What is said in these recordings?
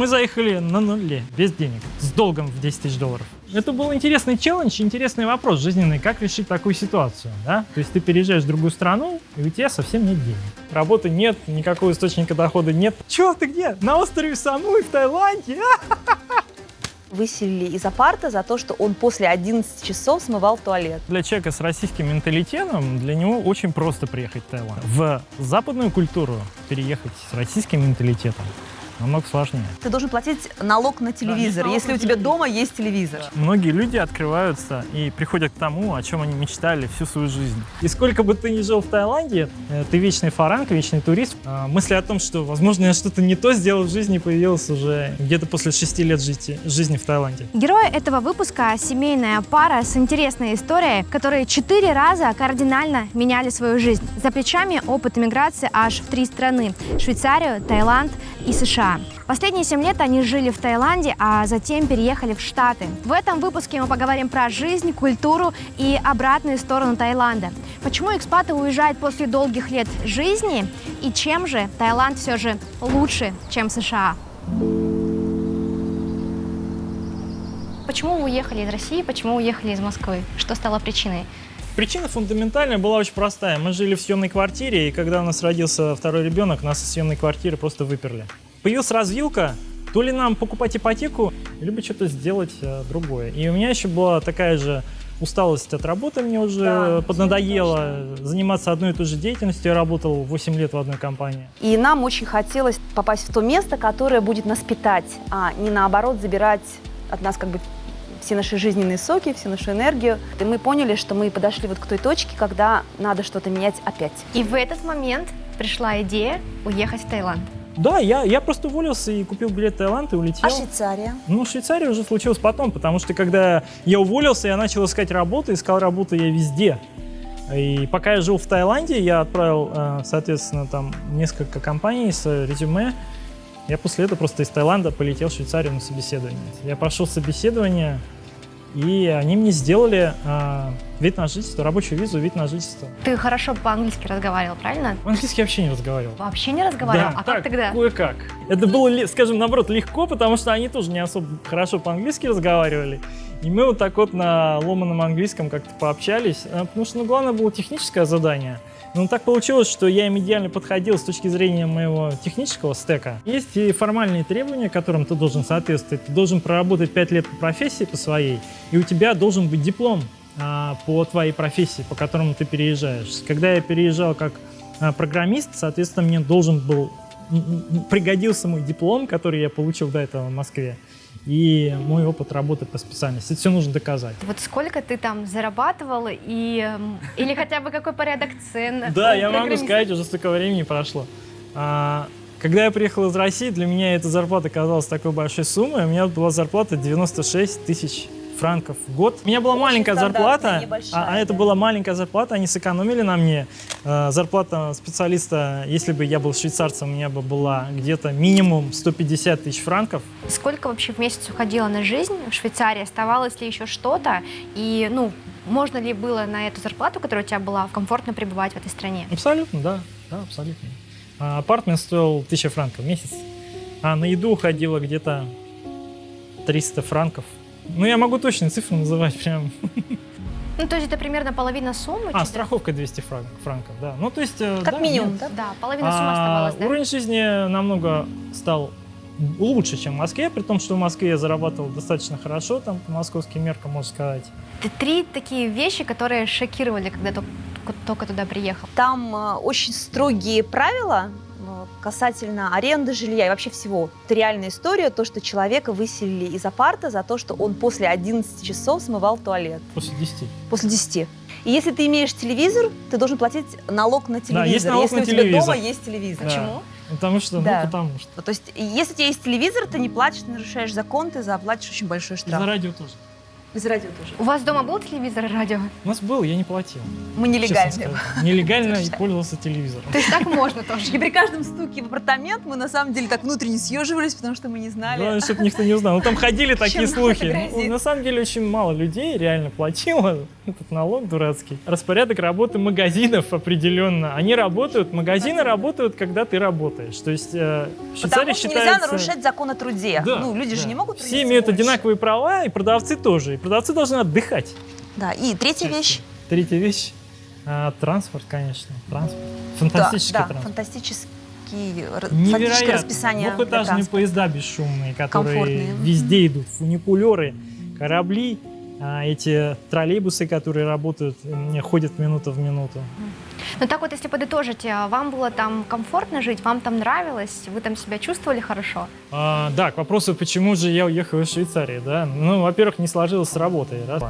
мы заехали на нуле, без денег, с долгом в 10 тысяч долларов. Это был интересный челлендж, интересный вопрос жизненный, как решить такую ситуацию, да? То есть ты переезжаешь в другую страну, и у тебя совсем нет денег. Работы нет, никакого источника дохода нет. Чё, ты где? На острове Самуи в Таиланде? Выселили из апарта за то, что он после 11 часов смывал туалет. Для человека с российским менталитетом, для него очень просто приехать в Таиланд. В западную культуру переехать с российским менталитетом намного сложнее. Ты должен платить налог на телевизор, если у тебя дома есть телевизор. Многие люди открываются и приходят к тому, о чем они мечтали всю свою жизнь. И сколько бы ты ни жил в Таиланде, ты вечный фаранг, вечный турист. Мысли о том, что, возможно, я что-то не то сделал в жизни, появилась уже где-то после 6 лет жизни в Таиланде. Герои этого выпуска – семейная пара с интересной историей, которые 4 раза кардинально меняли свою жизнь. За плечами опыт эмиграции аж в 3 страны – Швейцарию, Таиланд и США. Последние 7 лет они жили в Таиланде, а затем переехали в Штаты. В этом выпуске мы поговорим про жизнь, культуру и обратную сторону Таиланда. Почему экспаты уезжают после долгих лет жизни и чем же Таиланд все же лучше, чем США? Почему вы уехали из России, почему уехали из Москвы? Что стало причиной? Причина фундаментальная была очень простая. Мы жили в съемной квартире, и когда у нас родился второй ребенок, нас из съемной квартиры просто выперли. Появилась развилка, то ли нам покупать ипотеку, либо что-то сделать другое. И у меня еще была такая же усталость от работы, мне уже поднадоело заниматься одной и той же деятельностью. Я работал 8 лет в одной компании. И нам очень хотелось попасть в то место, которое будет нас питать, а не наоборот забирать от нас как бы все наши жизненные соки, всю нашу энергию. И мы поняли, что мы подошли вот к той точке, когда надо что-то менять опять. И в этот момент пришла идея уехать в Таиланд. Да, я просто уволился и купил билет в Таиланд и улетел. А Швейцария? Ну, Швейцария уже случилось потом, потому что когда я уволился, я начал искать работу, искал работу я везде. И пока я жил в Таиланде, я отправил, соответственно, там несколько компаний с резюме. Я после этого просто из Таиланда полетел в Швейцарию на собеседование. Я прошел собеседование, и они мне сделали вид на жительство, рабочую визу, вид на жительство. Ты хорошо по-английски разговаривал, правильно? По-английски я вообще не разговаривал. Вообще не разговаривал? Да, А так, как тогда? кое-как. Это было, скажем, наоборот, легко, потому что они тоже не особо хорошо по-английски разговаривали. И мы вот так вот на ломаном английском как-то пообщались, потому что, главное было техническое задание. Но так получилось, что я им идеально подходил с точки зрения моего технического стека. Есть и формальные требования, которым ты должен соответствовать. Ты должен проработать 5 лет по профессии по своей, и у тебя должен быть диплом по твоей профессии, по которому ты переезжаешь. Когда я переезжал как программист, соответственно, мне пригодился мой диплом, который я получил до этого в Москве, и мой опыт работы по специальности. Это все нужно доказать. Вот сколько ты там зарабатывал или хотя бы какой порядок цен? Да, я могу сказать, уже столько времени прошло. Когда я приехал из России, для меня эта зарплата казалась такой большой суммой. У меня была зарплата 96 тысяч франков в год. У меня была маленькая зарплата, а это была маленькая зарплата, они сэкономили на мне. Зарплата специалиста, если бы я был швейцарцем, у меня бы была где-то минимум 150 тысяч франков. Сколько вообще в месяц уходило на жизнь в Швейцарии? Оставалось ли еще что-то? И, можно ли было на эту зарплату, которая у тебя была, комфортно пребывать в этой стране? Абсолютно, да, абсолютно. Апартмент стоил 1000 франков в месяц, а на еду уходило где-то 300 франков. Я могу точные цифры называть прям. То есть это примерно половина суммы? Страховка 200 франков, да. То есть... Как минимум, да? Да, половина суммы оставалась, да? Уровень жизни намного стал лучше, чем в Москве, при том, что в Москве я зарабатывал достаточно хорошо, там по московским меркам, можно сказать. 3 такие вещи, которые шокировали, когда только туда приехал. Там очень строгие правила касательно аренды жилья и вообще всего. Это реальная история, то, что человека выселили из апарта за то, что он после 11 часов смывал туалет. После 10. После 10. И если ты имеешь телевизор, ты должен платить налог на телевизор. Да, есть налог если на у тебя телевизор. дома есть телевизор. Да. Почему? Потому что, Да. потому что. То есть, если у тебя есть телевизор, ты не платишь, ты нарушаешь закон, ты заплатишь очень большой штраф. За радио тоже. Без радио тоже. У вас дома был телевизор и радио? У нас был, я не платил. Мы честно нелегальные. сказать. Нелегально и пользовался телевизором. То есть так можно тоже? И при каждом стуке в апартамент мы на самом деле так внутренне съеживались, потому что мы не знали. Главное, чтобы никто не узнал. Ну, там ходили такие Чем слухи. это Ну, грозит? на самом деле, очень мало людей реально платило этот налог дурацкий. Распорядок работы магазинов определенно. Они работают, магазины работают, когда ты работаешь. То есть в Швейцарии Потому что нельзя считается... нарушать закон о труде. Да, Ну, люди же да. не могут Все трудиться имеют больше. одинаковые права, и продавцы тоже. И продавцы должны отдыхать. Да, и третья вещь. Третья вещь. Транспорт, конечно. Транспорт. Фантастический да, транспорт. фантастическое Невероятно. расписание для Двухэтажные транспорта. поезда бесшумные, которые Комфортные. везде идут. Фуникулеры, корабли, эти троллейбусы, которые работают, ходят минута в минуту. Ну так вот, если подытожить, вам было там комфортно жить, вам там нравилось, вы там себя чувствовали хорошо? Да, к вопросу, почему же я уехал из Швейцарии, да? Ну, во-первых, не сложилось с работой, раз.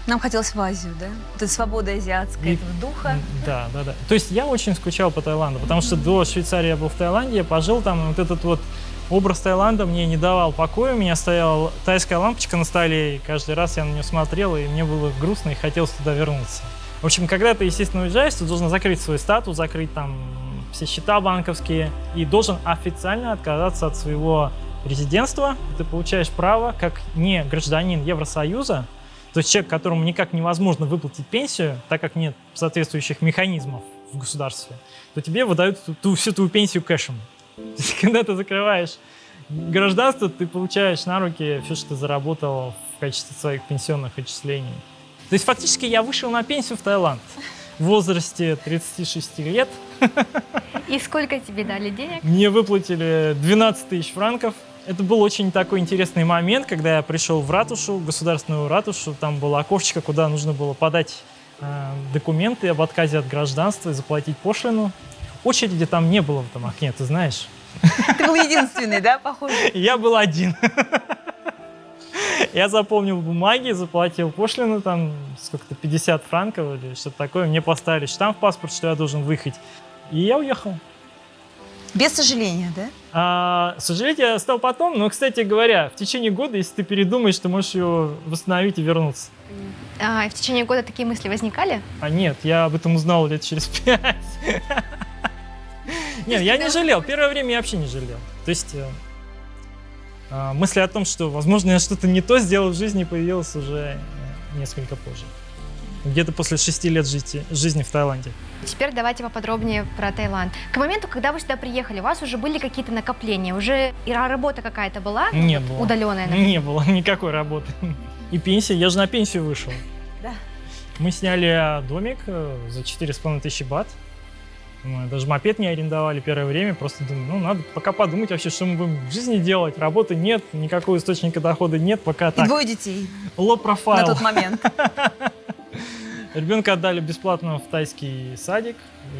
Нам хотелось в Азию, да? Вот эта свобода азиатская, И- этого духа. Да. То есть я очень скучал по Таиланду, потому что до Швейцарии я был в Таиланде, я пожил там, вот этот вот образ Таиланда мне не давал покоя, у меня стояла тайская лампочка на столе, и каждый раз я на нее смотрел, и мне было грустно, и хотелось туда вернуться. В общем, когда ты, естественно, уезжаешь, ты должен закрыть свой статус, закрыть там все счета банковские, и должен официально отказаться от своего резидентства. Ты получаешь право, как не гражданин Евросоюза, то есть человек, которому никак невозможно выплатить пенсию, так как нет соответствующих механизмов в государстве, то тебе выдают всю твою пенсию кэшем. То есть, когда ты закрываешь гражданство, ты получаешь на руки все, что ты заработал в качестве своих пенсионных отчислений. То есть фактически я вышел на пенсию в Таиланд в возрасте 36 лет. И сколько тебе дали денег? Мне выплатили 12 тысяч франков. Это был очень такой интересный момент, когда я пришел в ратушу, государственную ратушу. Там было окошечко, куда нужно было подать документы об отказе от гражданства и заплатить пошлину. Очереди там не было в этом окне, ты знаешь. Ты был единственный, да, похоже? Я был один. Я заполнил бумаги, заплатил пошлину, там, сколько-то, 50 франков или что-то такое. Мне поставили штамп в паспорт, что я должен выехать. И я уехал. Без сожаления, да? Сожалеть я стал потом, но, кстати говоря, в течение года, если ты передумаешь, ты можешь ее восстановить и вернуться. И в течение года такие мысли возникали? Нет, я об этом узнал лет через 5. Нет, я не жалел. Первое время я вообще не жалел. То есть мысли о том, что, возможно, я что-то не то сделал в жизни, появилась уже несколько позже. Где-то после 6 лет жизни в Таиланде. Теперь давайте поподробнее про Таиланд. К моменту, когда вы сюда приехали, у вас уже были какие-то накопления? Уже и работа какая-то была? Не было. Удаленная, наверное? Не было никакой работы. И пенсия, я же на пенсию вышел. Да. Мы сняли домик за 4500 бат. Мы даже мопед не арендовали первое время, просто думаю, ну надо пока подумать вообще, что мы будем в жизни делать. Работы нет, никакого источника дохода нет, пока И так. 2 детей Low на profile. тот момент. Ребенка отдали бесплатно в тайский садик.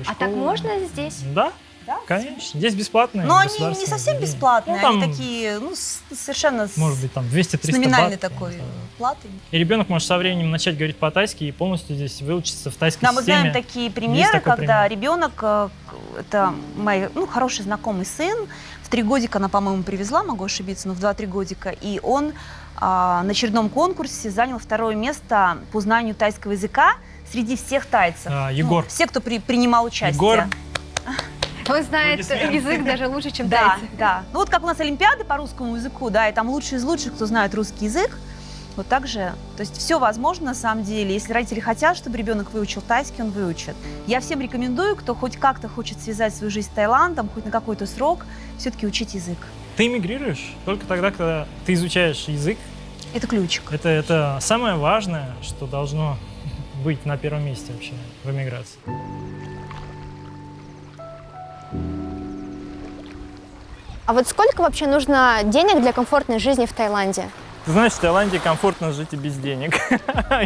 А так можно здесь? Да, Да? конечно. Здесь бесплатно. Но они не совсем бесплатные, Ну, они там, такие, ну, совершенно может быть, там 200-300 с номинальной бат. такой я не знаю. платой. И ребенок может со временем начать говорить по-тайски и полностью здесь выучиться в тайской Да, мы системе. знаем такие примеры, такой когда пример. ребенок, это мой хороший знакомый сын, в 3 годика она, по-моему, привезла, могу ошибиться, но в 2-3 годика, и он на очередном конкурсе занял 2-е место по знанию тайского языка среди всех тайцев. Егор. Ну, все, кто принимал участие. Егор. Он знает Аплодисменты. язык даже лучше, чем Да, тайцы. да. Ну вот как у нас олимпиады по русскому языку, да, и там лучшие из лучших, кто знает русский язык. Вот так же, то есть все возможно на самом деле. Если родители хотят, чтобы ребенок выучил тайский, он выучит. Я всем рекомендую, кто хоть как-то хочет связать свою жизнь с Таиландом, хоть на какой-то срок, все-таки учить язык. Ты эмигрируешь только тогда, когда ты изучаешь язык. Это ключик. Это самое важное, что должно быть на первом месте вообще в эмиграции. А вот сколько вообще нужно денег для комфортной жизни в Таиланде? Ты знаешь, в Таиланде комфортно жить и без денег.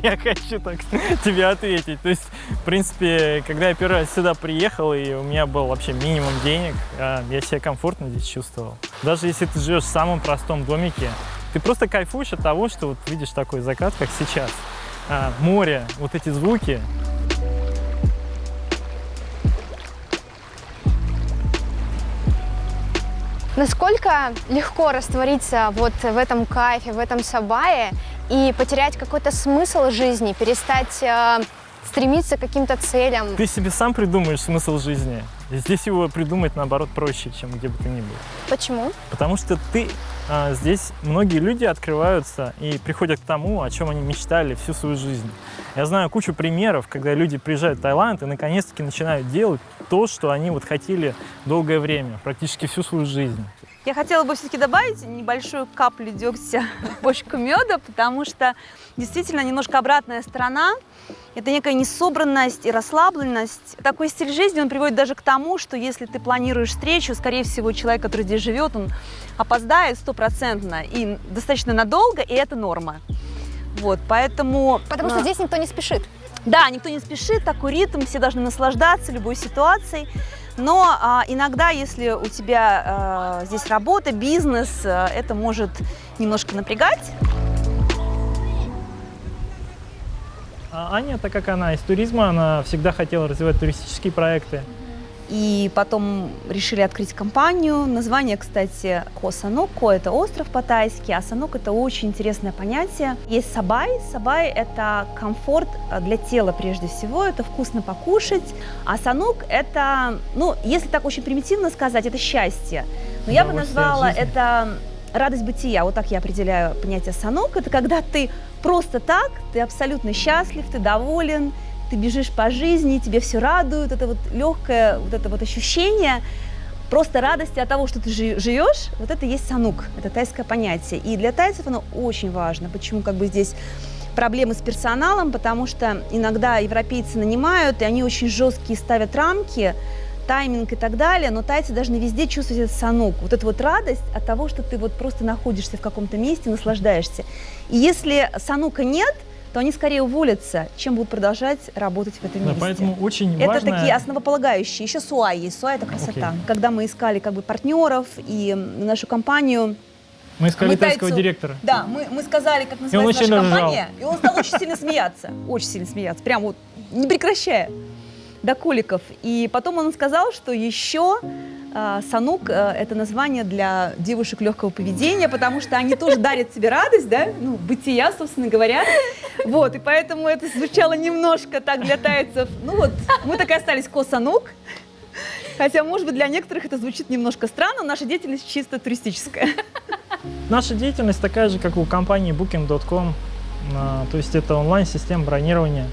Я хочу так тебе ответить. То есть, в принципе, когда я первый раз сюда приехал, и у меня был вообще минимум денег, я себя комфортно здесь чувствовал. Даже если ты живешь в самом простом домике, ты просто кайфуешь от того, что вот видишь такой закат, как сейчас. Море, вот эти звуки. Насколько легко раствориться вот в этом кайфе, в этом сабае и потерять какой-то смысл жизни, перестать стремиться к каким-то целям. Ты себе сам придумаешь смысл жизни. Здесь его придумать, наоборот, проще, чем где бы то ни было. Почему? Потому что здесь многие люди открываются и приходят к тому, о чем они мечтали всю свою жизнь. Я знаю кучу примеров, когда люди приезжают в Таиланд и наконец-таки начинают делать то, что они вот хотели долгое время, практически всю свою жизнь. Я хотела бы все-таки добавить небольшую каплю дегтя в бочку меда, потому что действительно немножко обратная сторона. Это некая несобранность и расслабленность. Такой стиль жизни, он приводит даже к тому, что если ты планируешь встречу, скорее всего, человек, который здесь живет, он опоздает 100% и достаточно надолго, и это норма. Вот, поэтому... Потому что здесь никто не спешит. Да, никто не спешит, такой ритм, все должны наслаждаться любой ситуацией. Но иногда, если у тебя здесь работа, бизнес, это может немножко напрягать. А Аня, так как она из туризма, она всегда хотела развивать туристические проекты. И потом решили открыть компанию. Название, кстати, Ко Санок. Ко – это остров по-тайски, а Санок – это очень интересное понятие. Есть сабай. Сабай – это комфорт для тела прежде всего, это вкусно покушать. А Санок – это, ну, если так очень примитивно сказать, это счастье. Но я бы назвала это радость бытия. Вот так я определяю понятие Санок. Это когда ты просто так, ты абсолютно счастлив, ты доволен, ты бежишь по жизни, тебе все радует, это вот легкое вот это вот ощущение просто радости от того, что ты живешь, вот это и есть санук, это тайское понятие. И для тайцев оно очень важно. Почему как бы здесь проблемы с персоналом? Потому что иногда европейцы нанимают, и они очень жесткие ставят рамки, тайминг и так далее, но тайцы должны везде чувствовать этот санук, вот эту вот радость от того, что ты вот просто находишься в каком-то месте, наслаждаешься. И если санука нет, то они скорее уволятся, чем будут продолжать работать в этом месте. Поэтому очень это важно... такие основополагающие. Еще суай есть. Суай – это красота. Когда мы искали как бы партнеров и нашу компанию... Мы искали тайского директора. Да, мы сказали, как называется наша компания, и он стал очень сильно смеяться. Очень сильно смеяться. Прям вот не прекращая. До коликов. И потом он сказал, что еще санук – это название для девушек легкого поведения, потому что они тоже дарят себе радость, да, ну, бытия, собственно говоря. Вот, и поэтому это звучало немножко так для тайцев. Ну вот, мы так и остались ко-санук. Хотя, может быть, для некоторых это звучит немножко странно, наша деятельность чисто туристическая. Наша деятельность такая же, как у компании Booking.com. То есть это онлайн-система бронирования.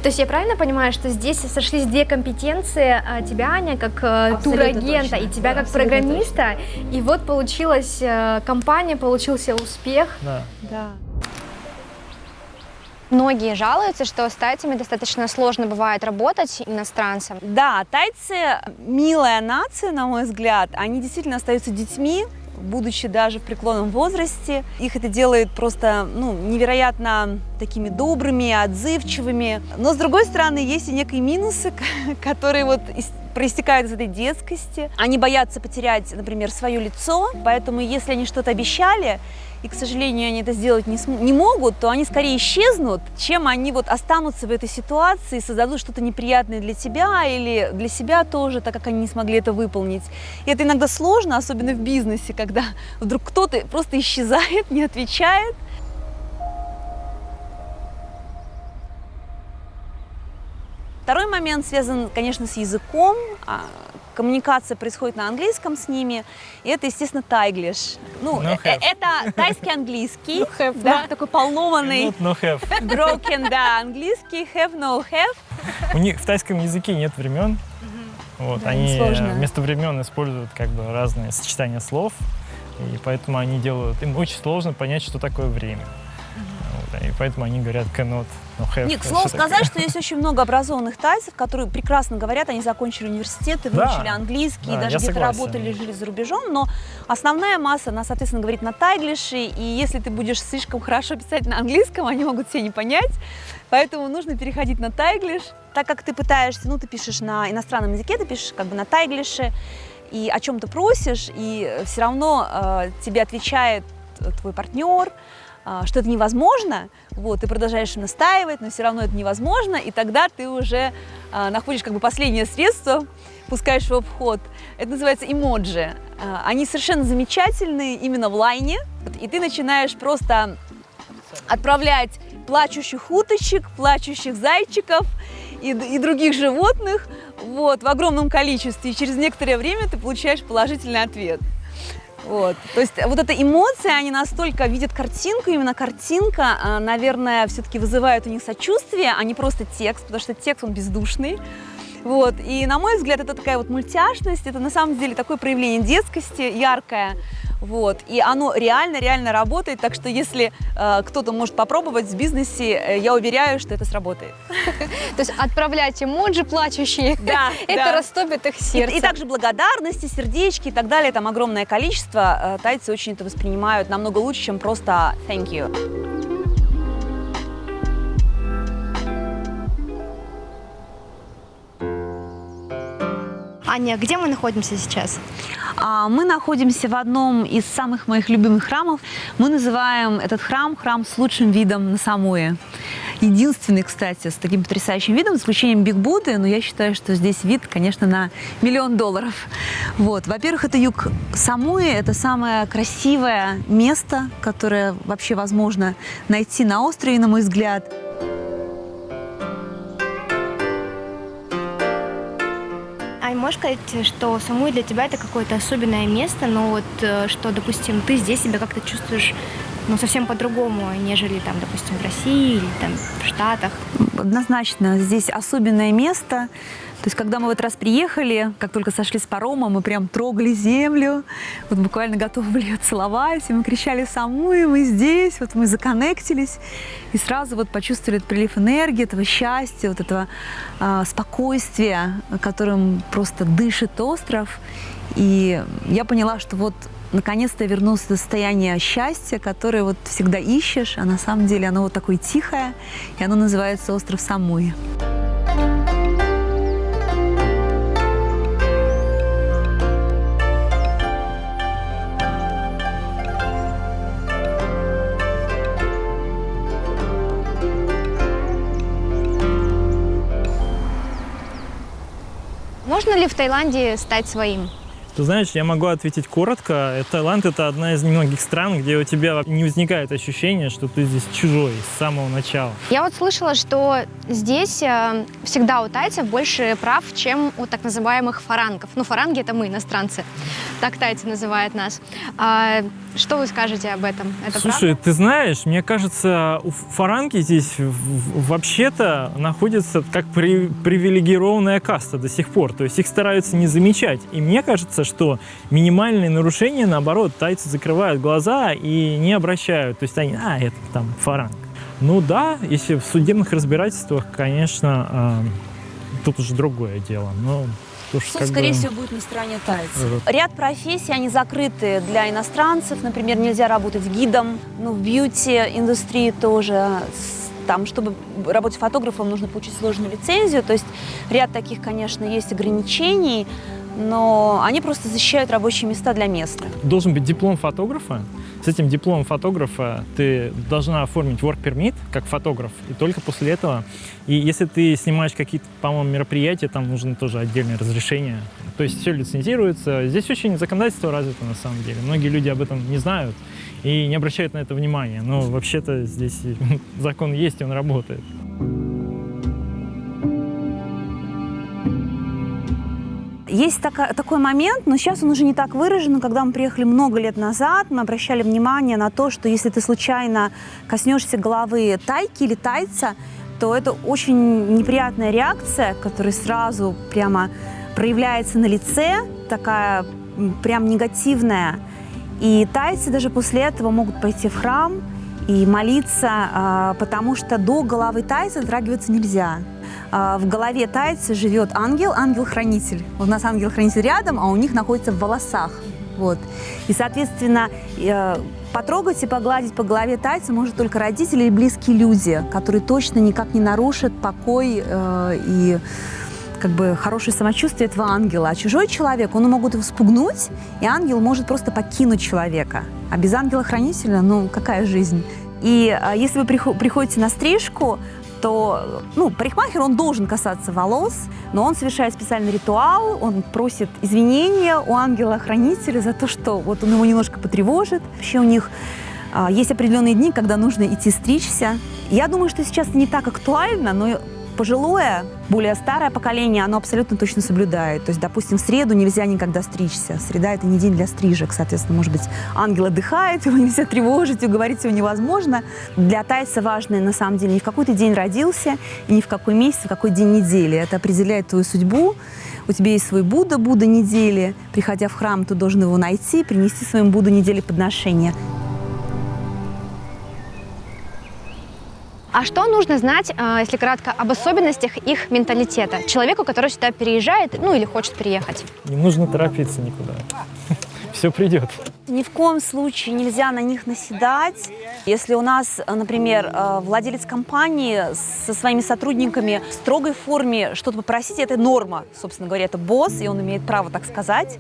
То есть я правильно понимаю, что здесь сошлись две компетенции, тебя, Аня, как турагента, и тебя как программиста, точно. И вот получилась компания, получился успех. Да. Да. Многие жалуются, что с тайцами достаточно сложно бывает работать иностранцам. Да, тайцы милая нация, на мой взгляд, они действительно остаются детьми, будучи даже в преклонном возрасте. Их это делает просто невероятно такими добрыми, отзывчивыми. Но, с другой стороны, есть и некие минусы, которые вот проистекают из этой детскости. Они боятся потерять, например, свое лицо, поэтому если они что-то обещали, и, к сожалению, они это сделать не могут, то они скорее исчезнут, чем они вот останутся в этой ситуации, создадут что-то неприятное для тебя или для себя тоже, так как они не смогли это выполнить. И это иногда сложно, особенно в бизнесе, когда вдруг кто-то просто исчезает, не отвечает. Второй момент связан, конечно, с языком. Коммуникация происходит на английском с ними, и это, естественно, тайглиш. Это тайский английский, да, такой поломанный, broken, да, английский, have, no have. У них в тайском языке нет времен, вот, да, они вместо времен используют как бы разные сочетания слов, и поэтому они делают, им очень сложно понять, что такое время. Вот, и поэтому они говорят cannot, no have. Нет, к слову сказать, что есть очень много образованных тайцев, которые прекрасно говорят, они закончили университеты, выучили английский, даже где-то работали, жили за рубежом, но основная масса, она, соответственно, говорит на тайглише, и если ты будешь слишком хорошо писать на английском, они могут тебя не понять, поэтому нужно переходить на тайглиш. Так как ты пытаешься, ты пишешь на иностранном языке, ты пишешь как бы на тайглише, и о чем ты просишь, и все равно тебе отвечает твой партнер, что это невозможно, вот, ты продолжаешь настаивать, но все равно это невозможно, и тогда ты уже находишь как бы последнее средство, пускаешь его в ход. Это называется эмоджи. Они совершенно замечательные именно в лайне, и ты начинаешь просто отправлять плачущих уточек, плачущих зайчиков и других животных вот, в огромном количестве. И через некоторое время ты получаешь положительный ответ. Вот. То есть вот эта эмоция, они настолько видят картинку, именно картинка, наверное, все-таки вызывает у них сочувствие, а не просто текст, потому что текст, он бездушный. Вот. И, на мой взгляд, это такая вот мультяшность, это на самом деле такое проявление детскости яркое. Вот. И оно реально работает, так что если кто-то может попробовать в бизнесе, я уверяю, что это сработает. То есть отправлять эмоджи плачущие, это растопит их сердце. И также благодарности, сердечки и так далее, там огромное количество. Тайцы очень это воспринимают намного лучше, чем просто thank you. Аня, где мы находимся сейчас? Мы находимся в одном из самых моих любимых храмов. Мы называем этот храм с лучшим видом на Самуи. Единственный, кстати, с таким потрясающим видом, за исключением Биг Будды, но я считаю, что здесь вид, конечно, на $1 000 000. Вот. Во-первых, это юг Самуи, это самое красивое место, которое вообще возможно найти на острове, на мой взгляд. Ань, можешь сказать, что Самуи для тебя это какое-то особенное место, но вот что, допустим, ты здесь себя как-то чувствуешь совсем по-другому, нежели там, допустим, в России или там в Штатах? Однозначно, здесь особенное место. То есть, когда мы в этот раз приехали, как только сошли с парома, мы прям трогали землю, вот буквально готовы были ее целовать, и мы кричали «Самуи, мы здесь!», вот мы законнектились, и сразу вот почувствовали этот прилив энергии, этого счастья, вот этого спокойствия, которым просто дышит остров. И я поняла, что вот наконец-то я вернулась в состояние счастья, которое вот всегда ищешь, а на самом деле оно вот такое тихое, и оно называется остров Самуи. Можно ли в Таиланде стать своим? Ты знаешь, я могу ответить коротко. Таиланд — это одна из немногих стран, где у тебя не возникает ощущения, что ты здесь чужой с самого начала. Я вот слышала, что здесь всегда у тайцев больше прав, чем у так называемых фарангов. Ну, фаранги — это мы, иностранцы. Так тайцы называют нас. Что вы скажете об этом? Это Слушай, правда? ты знаешь, мне кажется, у фаранги здесь вообще-то находится как привилегированная каста до сих пор. То есть их стараются не замечать. И мне кажется, что минимальные нарушения, наоборот, тайцы закрывают глаза и не обращают. То есть они, это там фаранг. Ну да, если в судебных разбирательствах, конечно, тут уже другое дело. Но Суд, скорее всего, будет на стороне тайцев. Ряд профессий, они закрыты для иностранцев. Например, нельзя работать гидом, в бьюти-индустрии тоже. Там, чтобы работать фотографом, нужно получить сложную лицензию. То есть ряд таких, конечно, есть ограничений, но они просто защищают рабочие места для местных. Должен быть диплом фотографа. С этим дипломом фотографа ты должна оформить work permit как фотограф, и только после этого. И если ты снимаешь какие-то, по-моему, мероприятия, там нужно тоже отдельное разрешение. То есть все лицензируется. Здесь очень законодательство развито на самом деле. Многие люди об этом не знают и не обращают на это внимания. Но вообще-то здесь закон есть, и он работает. Есть такой момент, но сейчас он уже не так выражен. Когда мы приехали много лет назад, мы обращали внимание на то, что если ты случайно коснешься головы тайки или тайца, то это очень неприятная реакция, которая сразу прямо проявляется на лице, такая прям негативная. И тайцы даже после этого могут пойти в храм и молиться, потому что до головы тайца дотрагиваться нельзя. В голове тайца живет ангел, ангел-хранитель. У нас ангел-хранитель рядом, а у них находится в волосах. Вот. И, соответственно, потрогать и погладить по голове тайца может только родители и близкие люди, которые точно никак не нарушат покой и хорошее самочувствие этого ангела. А чужой человек, он могут его спугнуть, и ангел может просто покинуть человека. А без ангела-хранителя, какая жизнь? И если вы приходите на стрижку, то парикмахер, он должен касаться волос, но он совершает специальный ритуал, он просит извинения у ангела-хранителя за то, что вот он его немножко потревожит. Вообще у них Есть определенные дни, когда нужно идти стричься. Я думаю, что сейчас это не так актуально, но пожилое, более старое поколение, оно абсолютно точно соблюдает. То есть, допустим, в среду нельзя никогда стричься. Среда – это не день для стрижек. Соответственно, может быть, ангел отдыхает, его нельзя тревожить, уговорить его невозможно. Для тайца важно, на самом деле, не в какой ты день родился, и не в какой месяц, в какой день недели. Это определяет твою судьбу. У тебя есть свой Будда недели. Приходя в храм, ты должен его найти, принести своему Будду недели подношения. А что нужно знать, если кратко, об особенностях их менталитета? Человеку, который сюда переезжает, ну или хочет переехать. Не нужно торопиться никуда. Все придет. Ни в коем случае нельзя на них наседать. Если у нас, например, владелец компании со своими сотрудниками в строгой форме что-то попросить, это норма, собственно говоря, это босс, и он имеет право так сказать,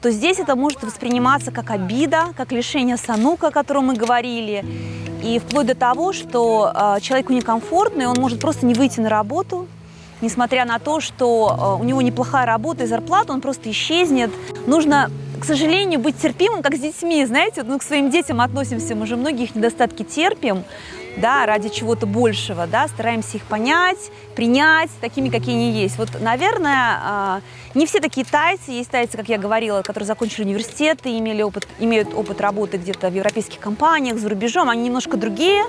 то здесь это может восприниматься как обида, как лишение санука, о котором мы говорили, и вплоть до того, что человеку некомфортно, и он может просто не выйти на работу, несмотря на то, что у него неплохая работа и зарплата, он просто исчезнет. Нужно, к сожалению, быть терпимым, как с детьми, знаете, к своим детям относимся, мы же многие их недостатки терпим, да, ради чего-то большего, да, стараемся их понять, принять такими, какие они есть. Вот, наверное, не все такие тайцы, есть тайцы, как я говорила, которые закончили университеты, имеют опыт работы где-то в европейских компаниях, за рубежом, они немножко другие,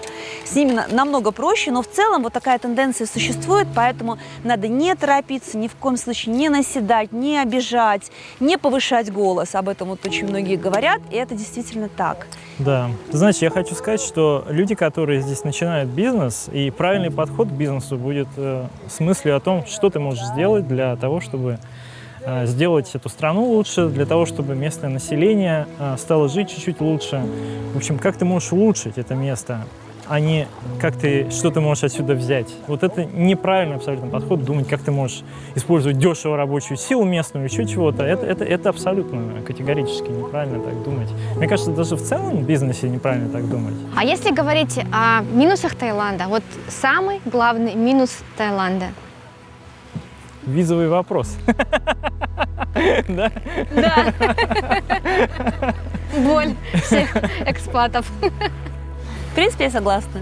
с ними намного проще, но в целом вот такая тенденция существует, поэтому надо не торопиться, ни в коем случае не наседать, не обижать, не повышать голос, об этом вот очень многие говорят, и это действительно так. Да. Ты знаешь, я хочу сказать, что люди, которые здесь начинают бизнес, и правильный подход к бизнесу будет с мыслью о том, что ты можешь сделать для того, чтобы сделать эту страну лучше, для того, чтобы местное население стало жить чуть-чуть лучше. В общем, как ты можешь улучшить это место, а не что ты можешь отсюда взять. Вот это неправильный абсолютно подход, думать, как ты можешь использовать дешево рабочую силу местную, еще чего-то. Это абсолютно категорически неправильно так думать. Мне кажется, даже в целом в бизнесе неправильно так думать. А если говорить о минусах Таиланда, вот самый главный минус Таиланда? Визовый вопрос. Да? Да. Боль всех экспатов. В принципе, я согласна.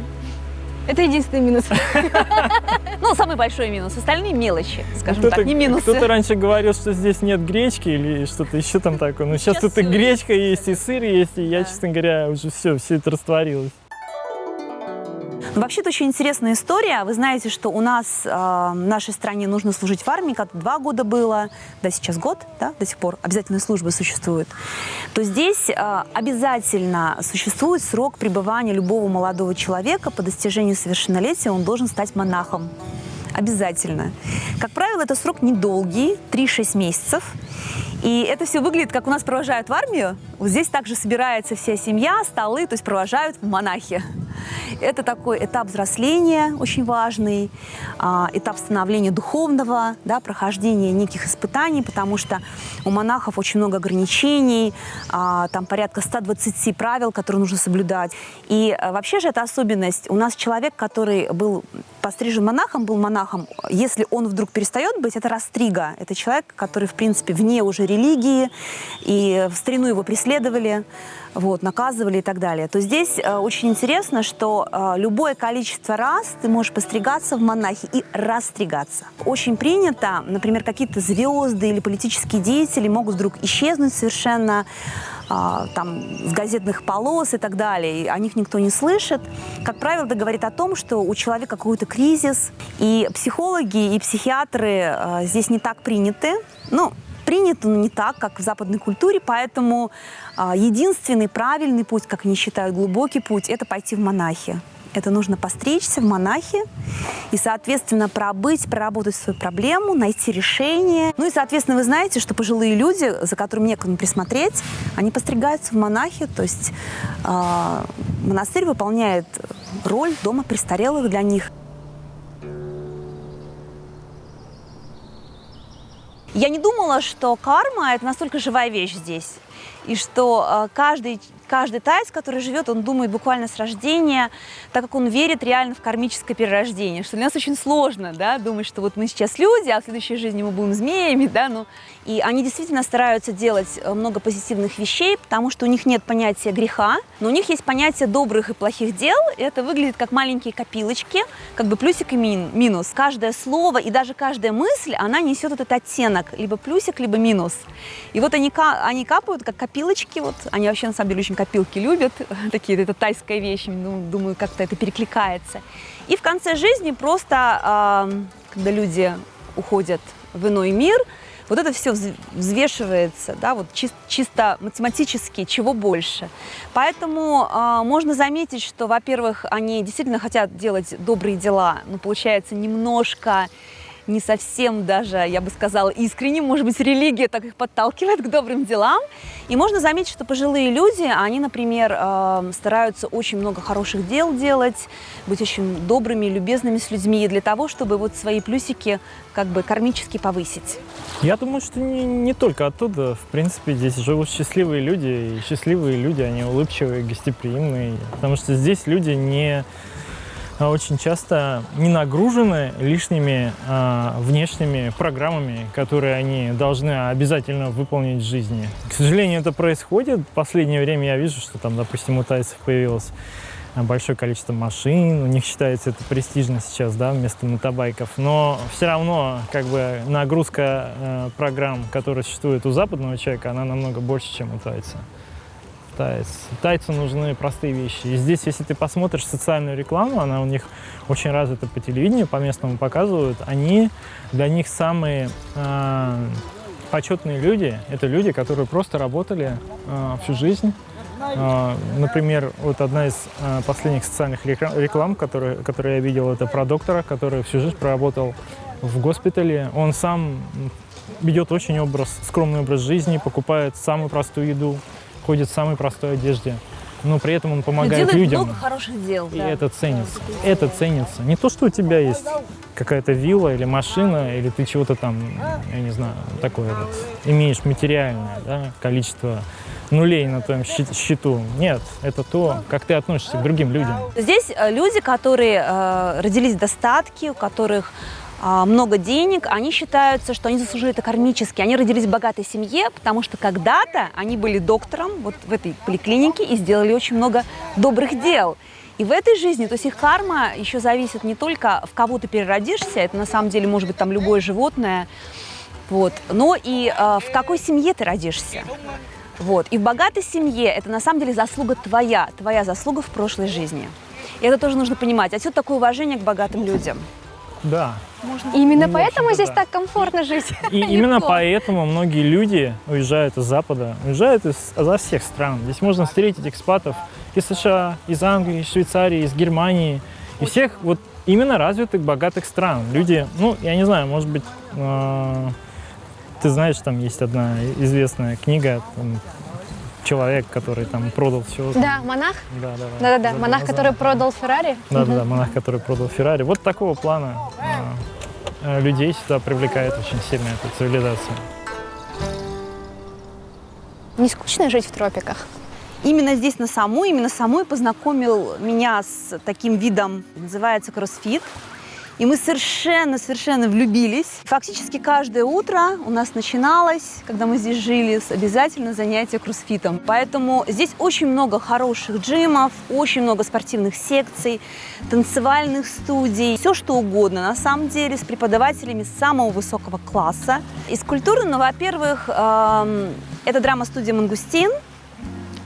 Это единственный минус. Ну, самый большой минус. Остальные мелочи, скажем так, не минусы. Кто-то раньше говорил, что здесь нет гречки или что-то еще там такое. Но сейчас тут и гречка есть, и сыр есть, и я, честно говоря, уже все это растворилось. Ну, вообще-то очень интересная история. Вы знаете, что у нас в нашей стране нужно служить в армии, как 2 года было, да, сейчас год, да, до сих пор обязательная служба существует. То здесь обязательно существует срок пребывания любого молодого человека. По достижению совершеннолетия он должен стать монахом. Обязательно. Как правило, это срок недолгий, 3-6 месяцев. И это все выглядит, как у нас провожают в армию. Вот здесь также собирается вся семья, столы, то есть провожают в монахи. Это такой этап взросления очень важный, этап становления духовного, да, прохождения неких испытаний, потому что у монахов очень много ограничений, там порядка 120 правил, которые нужно соблюдать. И вообще же это особенность. У нас человек, который был пострижен монахом, был монахом, если он вдруг перестает быть, это растрига. Это человек, который, в принципе, вне уже религии, и в старину его преследовали, вот, наказывали и так далее. То здесь очень интересно, что любое количество раз ты можешь постригаться в монахи и расстригаться. Очень принято, например, какие-то звезды или политические деятели могут вдруг исчезнуть совершенно там, с газетных полос и так далее, и о них никто не слышит. Как правило, это говорит о том, что у человека какой-то кризис, и психологи и психиатры здесь не так приняты. Ну, принято, но не так, как в западной культуре, поэтому единственный правильный путь, как они считают, глубокий путь, это пойти в монахи. Это нужно постричься в монахи и, соответственно, проработать свою проблему, найти решение. Ну и, соответственно, вы знаете, что пожилые люди, за которыми некому присмотреть, они постригаются в монахи, то есть монастырь выполняет роль дома престарелых для них. Я не думала, что карма – это настолько живая вещь здесь, и что каждый каждый таец, который живет, он думает буквально с рождения, так как он верит реально в кармическое перерождение, что для нас очень сложно, да, думать, что вот мы сейчас люди, а в следующей жизни мы будем змеями, да, ну, и они действительно стараются делать много позитивных вещей, потому что у них нет понятия греха, но у них есть понятие добрых и плохих дел, и это выглядит как маленькие копилочки, как бы плюсик и минус. Каждое слово и даже каждая мысль, она несет этот оттенок, либо плюсик, либо минус. И вот они капают, как копилочки, вот, они вообще на самом деле очень копилки любят, такие, это тайская вещь, думаю, как-то это перекликается. И в конце жизни просто, когда люди уходят в иной мир, вот это все взвешивается, да, вот чисто математически, чего больше. Поэтому можно заметить, что, во-первых, они действительно хотят делать добрые дела, но получается немножко не совсем даже, я бы сказала, искренне, может быть, религия так их подталкивает к добрым делам. И можно заметить, что пожилые люди, они, например, стараются очень много хороших дел делать, быть очень добрыми, любезными с людьми для того, чтобы вот свои плюсики как бы кармически повысить. Я думаю, что не только оттуда. В принципе, здесь живут счастливые люди, и счастливые люди, они улыбчивые, гостеприимные, потому что здесь люди очень часто не нагружены лишними внешними программами, которые они должны обязательно выполнить в жизни. К сожалению, это происходит. В последнее время я вижу, что там, допустим, у тайцев появилось большое количество машин, у них считается это престижно сейчас, да, вместо мотобайков. Но все равно как бы нагрузка программ, которые существуют у западного человека, она намного больше, чем у тайца. Тайцу нужны простые вещи. И здесь, если ты посмотришь социальную рекламу, она у них очень развита по телевидению, по местному показывают, для них самые почетные люди, это люди, которые просто работали всю жизнь. Например, вот одна из последних социальных реклам, которые я видел, это про доктора, который всю жизнь проработал в госпитале. Он сам ведет очень скромный образ жизни, покупает самую простую еду, ходит в самой простой одежде, но при этом он помогает делает людям. Много хороших дел. И да. это ценится. Это ценится. Не то, что у тебя есть какая-то вилла или машина, или ты чего-то там, я не знаю, такое вот, имеешь материальное, да, количество нулей на твоем счету. Нет, это то, как ты относишься к другим людям. Здесь люди, которые родились в достатке, у которых много денег, они считаются, что они заслужили это кармически. Они родились в богатой семье, потому что когда-то они были доктором вот в этой поликлинике и сделали очень много добрых дел. И в этой жизни, то есть их карма еще зависит не только в кого ты переродишься, это на самом деле может быть там любое животное, вот, но и в какой семье ты родишься. Вот. И в богатой семье это на самом деле заслуга твоя заслуга в прошлой жизни. И это тоже нужно понимать. Отсюда такое уважение к богатым людам. Да. И именно Ну, поэтому в общем-то, здесь да. так комфортно жить. И именно поэтому многие люди уезжают из Запада, уезжают изо всех стран. Здесь можно встретить экспатов из США, из Англии, из Швейцарии, из Германии, из всех вот именно развитых, богатых стран. Люди, ну, я не знаю, может быть, ты знаешь, там есть одна известная книга, там, человек, который там продал все. Да, монах? Да. Монах, который продал Феррари? Да, монах, который продал Феррари. Вот такого плана людей сюда привлекает очень сильно эта цивилизация. Не скучно жить в тропиках? Именно здесь, именно самой познакомил меня с таким видом, называется кроссфит. И мы совершенно влюбились. Фактически каждое утро у нас начиналось, когда мы здесь жили, с обязательно занятия кроссфитом. Поэтому здесь очень много хороших джимов, очень много спортивных секций, танцевальных студий, все что угодно. На самом деле с преподавателями самого высокого класса. Из культуры, ну, во-первых, это драма-студия «Мангустин»,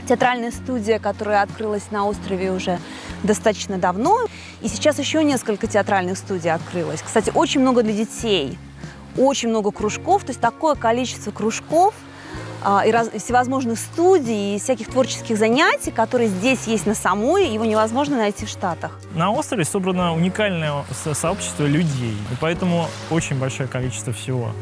театральная студия, которая открылась на острове уже достаточно давно. И сейчас еще несколько театральных студий открылось. Кстати, очень много для детей, очень много кружков. То есть такое количество кружков и всевозможных студий, и всяких творческих занятий, которые здесь есть на Самуи, его невозможно найти в Штатах. На острове собрано уникальное сообщество людей, и поэтому очень большое количество всего.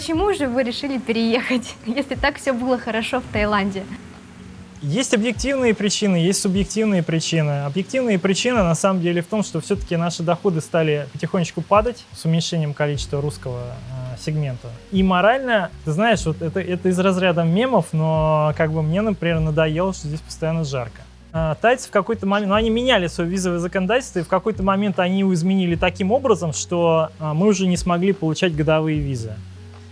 почему же вы решили переехать, если так все было хорошо в Таиланде? Есть объективные причины, есть субъективные причины. Объективные причины на самом деле в том, что все-таки наши доходы стали потихонечку падать с уменьшением количества русского сегмента. И морально, ты знаешь, вот это из разряда мемов, но как бы мне, например, надоело, что здесь постоянно жарко. Тайцы в какой-то момент, они меняли свое визовое законодательство, и в какой-то момент они его изменили таким образом, что мы уже не смогли получать годовые визы.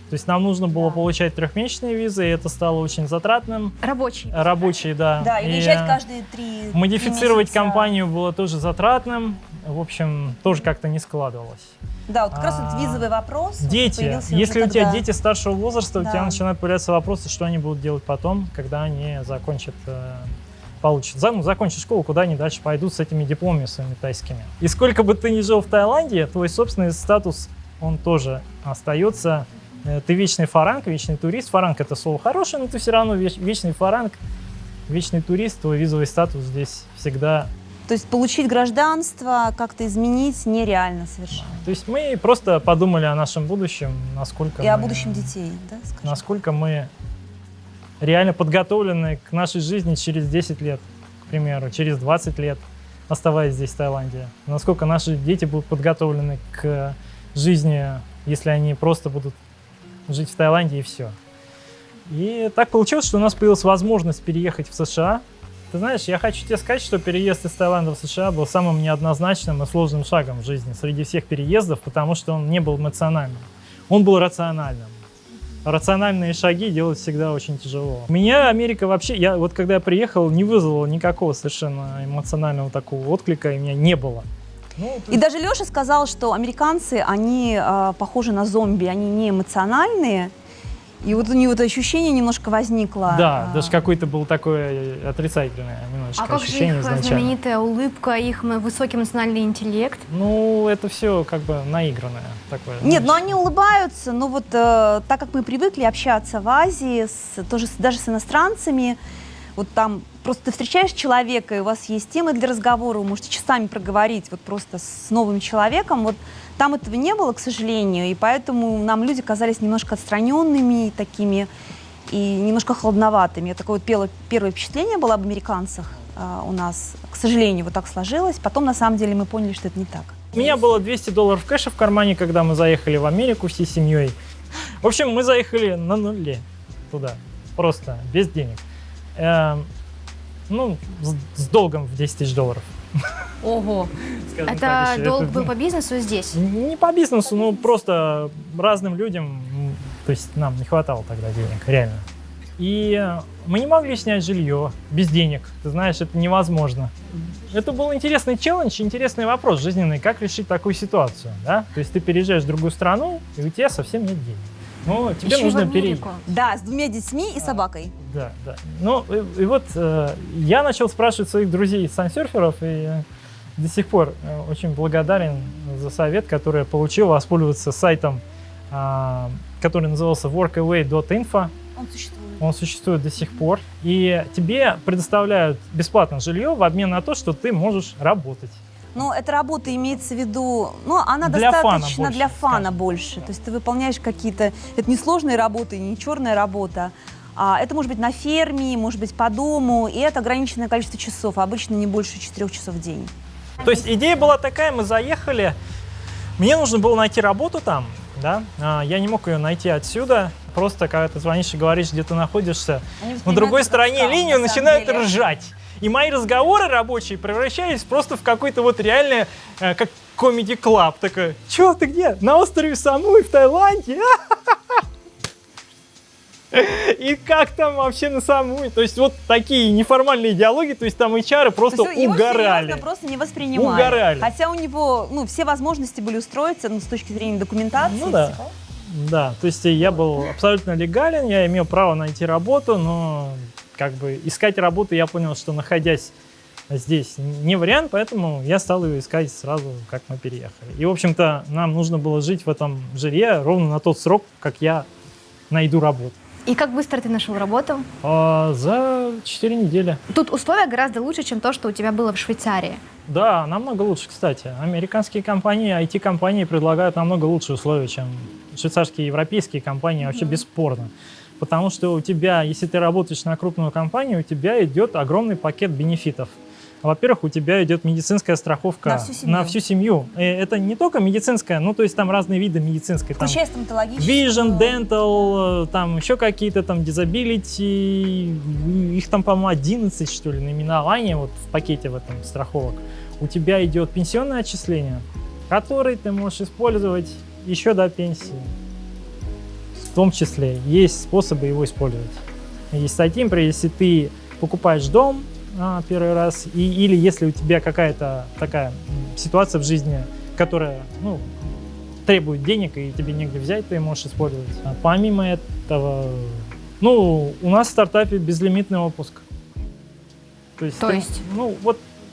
То есть нам нужно было получать трехмесячные визы, и это стало очень затратным. Рабочие, да. Да, и выезжать каждые 3 модифицировать месяца. компанию было тоже затратным. В общем, тоже как-то не складывалось. Да, вот как раз вот визовый вопрос. Дети. Появился Если уже у тебя тогда. дети старшего возраста, у Да. тебя начинают появляться вопросы, что они будут делать потом, когда они закончат, закончат школу, куда они дальше пойдут с этими дипломами своими тайскими. И сколько бы ты ни жил в Таиланде, твой собственный статус, он тоже остается. Ты вечный фаранг, вечный турист. Фаранг — это слово хорошее, но ты все равно вечный фаранг, вечный турист. Твой визовый статус здесь всегда. То есть получить гражданство, как-то изменить нереально совершенно. То есть мы просто подумали о нашем будущем, насколько И о будущем детей, да, скажем? насколько мы реально подготовлены к нашей жизни через 10 лет, к примеру, через 20 лет, оставаясь здесь, в Таиланде. Насколько наши дети будут подготовлены к жизни, если они просто будут жить в Таиланде и все. И так получилось, что у нас появилась возможность переехать в США. Ты знаешь, я хочу тебе сказать, что переезд из Таиланда в США был самым неоднозначным и сложным шагом в жизни среди всех переездов, потому что он не был эмоциональным, он был рациональным. Рациональные шаги делать всегда очень тяжело. Меня Америка вообще, когда я приехал, не вызвала никакого совершенно эмоционального такого отклика, и меня не было. И даже Леша сказал, что американцы, они похожи на зомби, они не эмоциональные. И вот у него это ощущение немножко возникло. Да, даже какое-то было такое отрицательное немножечко А как же ощущение их изначально. знаменитая улыбка, их высокий эмоциональный интеллект? Ну, это все как бы наигранное такое. Нет, но они улыбаются, но вот так как мы привыкли общаться в Азии, даже с иностранцами, вот там просто ты встречаешь человека, и у вас есть темы для разговора, вы можете часами проговорить вот просто с новым человеком, вот там этого не было, к сожалению, и поэтому нам люди казались немножко отстраненными такими и немножко холодноватыми. Такое вот первое впечатление было об американцах у нас, к сожалению, вот так сложилось. Потом, на самом деле, мы поняли, что это не так. У меня было $200 кэша в кармане, когда мы заехали в Америку всей семьей. В общем, мы заехали на нуле туда, просто без денег. С долгом в $10 000. Ого! Скажем Это так, еще. долг Это, был по бизнесу здесь? Не по бизнесу, но просто разным людям, то есть нам не хватало тогда денег, реально. И мы не могли снять жилье без денег, ты знаешь, это невозможно. Это был интересный челлендж, интересный вопрос жизненный, как решить такую ситуацию, да? То есть ты переезжаешь в другую страну, и у тебя совсем нет денег. Ну, тебе Еще нужно в Америку. Да, с 2 детьми и собакой. Да. Ну, и вот я начал спрашивать своих друзей-сансерферов, и до сих пор очень благодарен за совет, который я получил, воспользоваться сайтом, который назывался workaway.info. Он существует. Он существует до сих пор. И тебе предоставляют бесплатно жилье в обмен на то, что ты можешь работать. Ну, эта работа имеется в виду, она Для фана достаточно больше, для фана скажем. больше. То есть ты выполняешь какие-то, это не сложные работы, не черная работа. Это может быть на ферме, может быть по дому, и это ограниченное количество часов, обычно не больше 4 часов в день. То есть идея была такая, мы заехали, мне нужно было найти работу там, да, я не мог ее найти отсюда, просто когда ты звонишь и говоришь, где ты находишься, на другой стороне линии начинают ржать. И мои разговоры рабочие превращались просто в какой-то вот реально, как комеди-клаб, такой, чё, ты где? На острове Самуи в Таиланде? И как там вообще на Самуи? То есть вот такие неформальные диалоги, то есть там HR просто Его угорали. серьезно просто не воспринимали. Угорали. Хотя у него, все возможности были устроиться, с точки зрения документации. Ну да. Да, то есть я был абсолютно легален, я имел право найти работу, но как бы искать работу я понял, что находясь здесь не вариант, поэтому я стал ее искать сразу, как мы переехали. И, в общем-то, нам нужно было жить в этом жилье ровно на тот срок, как я найду работу. И как быстро ты нашел работу? За 4 недели. Тут условия гораздо лучше, чем то, что у тебя было в Швейцарии. Да, намного лучше, кстати. Американские компании, IT-компании предлагают намного лучшие условия, чем швейцарские и европейские компании, вообще бесспорно. Потому что у тебя, если ты работаешь на крупную компанию, у тебя идет огромный пакет бенефитов. Во-первых, у тебя идет медицинская страховка на всю семью. И это не только медицинская, ну то есть там разные виды медицинской. Включая стоматологическую. Vision, dental, там еще какие-то там disability, их там, по-моему, 11, что ли, наименований вот в пакете в этом страховок. У тебя идет пенсионное отчисление, которое ты можешь использовать еще до пенсии. В том числе есть способы его использовать. Есть статьи, например, если ты покупаешь дом первый раз, или если у тебя какая-то такая ситуация в жизни, которая требует денег, и тебе негде взять, ты можешь использовать. Помимо этого, у нас в стартапе безлимитный отпуск. То есть?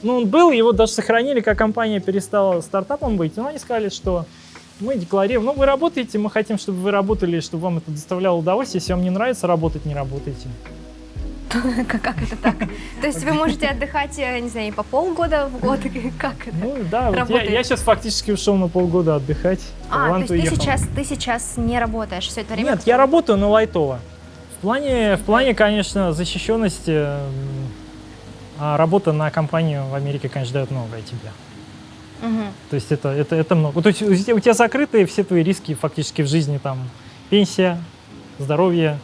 Он был, его даже сохранили, как компания перестала стартапом быть, но они сказали, что мы декларируем, вы работаете, мы хотим, чтобы вы работали, чтобы вам это доставляло удовольствие, если вам не нравится работать, не работайте. Как это так? То есть вы можете отдыхать, не знаю, по полгода в год? Как это работает? Я сейчас фактически ушел на полгода отдыхать. То есть ты сейчас не работаешь все это время? Нет, я работаю, но лайтово. В плане, конечно, защищенности, работа на компанию в Америке, конечно, дает многое тебе. То есть это много. То есть у тебя закрыты все твои риски фактически в жизни, там, пенсия, здоровье,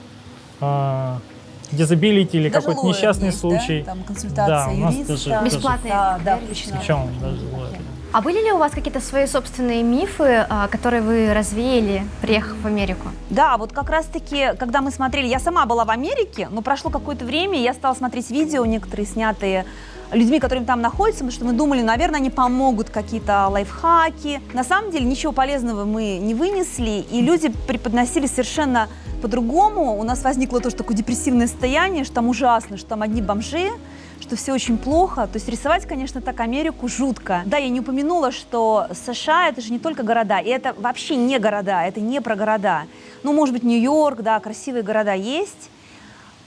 disability или какой-то несчастный случай. Да? Там консультация юриста. Бесплатные. Да, включено. Причем даже лоер. А были ли у вас какие-то свои собственные мифы, которые вы развеяли, приехав в Америку? Да, вот как раз-таки, когда мы смотрели, я сама была в Америке, но прошло какое-то время, и я стала смотреть видео, некоторые снятые людьми, которые там находятся, потому что мы думали, наверное, они помогут, какие-то лайфхаки. На самом деле ничего полезного мы не вынесли, и люди преподносили совершенно по-другому. У нас возникло тоже такое депрессивное состояние, что там ужасно, что там одни бомжи, что все очень плохо. То есть рисовать, конечно, так Америку жутко. Да, я не упомянула, что США — это же не только города, и это вообще не города, это не про города. Может быть, Нью-Йорк, да, красивые города есть,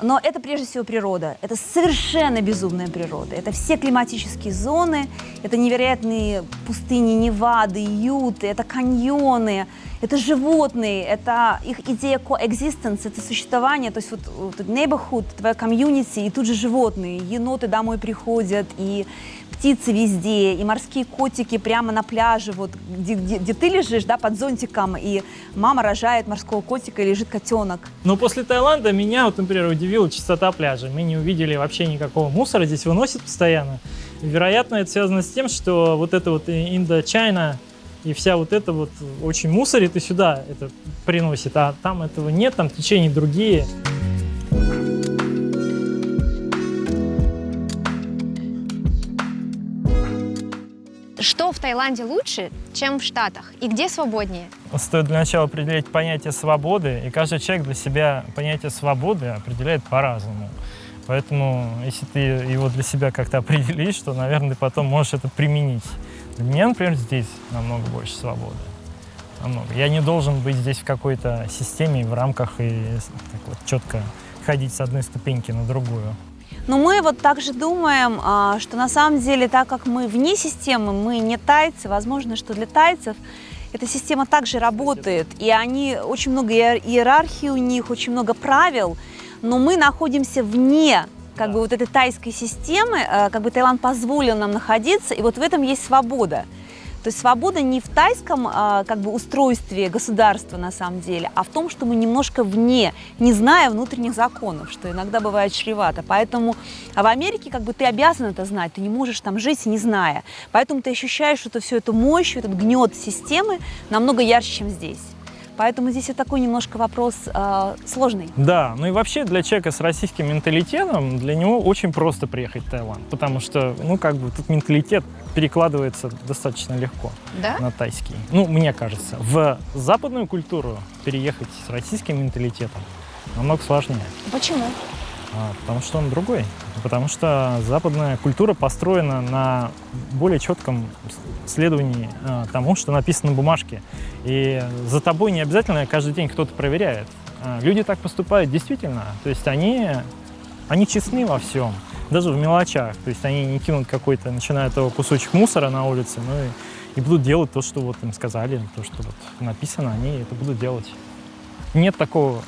но это прежде всего природа. Это совершенно безумная природа. Это все климатические зоны, это невероятные пустыни Невады, Юты, это каньоны, это животные, это их идея coexistence, это существование, то есть вот neighborhood, твоя комьюнити, и тут же животные, еноты домой приходят, и птицы везде, и морские котики прямо на пляже, вот где ты лежишь, да, под зонтиком, и мама рожает морского котика, и лежит котенок. Но после Таиланда меня, например, удивила чистота пляжа. Мы не увидели вообще никакого мусора, здесь выносят постоянно. Вероятно, это связано с тем, что вот это вот Индо-Чайна и вся вот это вот очень мусорит и сюда это приносит, а там этого нет, там течения другие. Что в Таиланде лучше, чем в Штатах? И где свободнее? Стоит для начала определять понятие свободы, и каждый человек для себя понятие свободы определяет по-разному. Поэтому, если ты его для себя как-то определишь, то, наверное, ты потом можешь это применить. Для меня, например, здесь намного больше свободы. Намного. Я не должен быть здесь в какой-то системе, в рамках и так вот четко ходить с одной ступеньки на другую. Но мы вот также думаем, что на самом деле, так как мы вне системы, мы не тайцы, возможно, что для тайцев эта система также работает, и они, очень много иерархии у них, очень много правил, но мы находимся вне бы вот этой тайской системы, Таиланд позволил нам находиться, и вот в этом есть свобода. То есть свобода не в тайском устройстве государства на самом деле, а в том, что мы немножко вне, не зная внутренних законов, что иногда бывает чревато. Поэтому в Америке ты обязан это знать, ты не можешь там жить, не зная. Поэтому ты ощущаешь, что всю эту мощь, этот гнет системы намного ярче, чем здесь. Поэтому здесь вот такой немножко вопрос сложный. Да, и вообще для человека с российским менталитетом, для него очень просто приехать в Таиланд, потому что, тут менталитет перекладывается достаточно легко на тайский. Мне кажется, в западную культуру переехать с российским менталитетом намного сложнее. Почему? Потому что он другой. Потому что западная культура построена на более четком следовании тому, что написано на бумажке. И за тобой не обязательно каждый день кто-то проверяет. Люди так поступают действительно. То есть они честны во всем. даже в мелочах. То есть они не кинут какой-то, начиная от того кусочек мусора на улице, ну и будут делать то, что вот им сказали, то, что вот написано, они это будут делать. Нет такого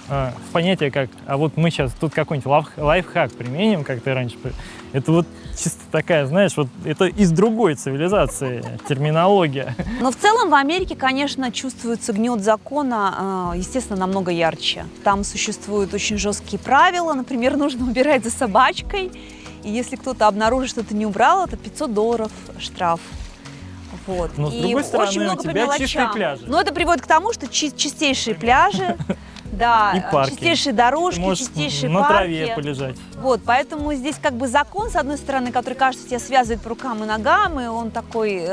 понятия, как, а вот мы сейчас тут какой-нибудь лайфхак применим, как ты раньше. Это вот чисто такая, знаешь, вот это из другой цивилизации терминология. Но в целом в Америке, конечно, чувствуется гнет закона, естественно, намного ярче. Там существуют очень жесткие правила, например, нужно убирать за собачкой, и если кто-то обнаружит, что ты не убрал, это $500 штраф. Вот. Но с И другой стороны, очень много у по тебя мелочам. чистые пляжи. Но это приводит к тому, что чистейшие пляжи, да, И парки. чистейшие дорожки, Ты можешь чистейшие на парки. траве полежать. Вот, поэтому здесь как бы закон, с одной стороны, который, кажется, тебя связывает по рукам и ногам, и он такой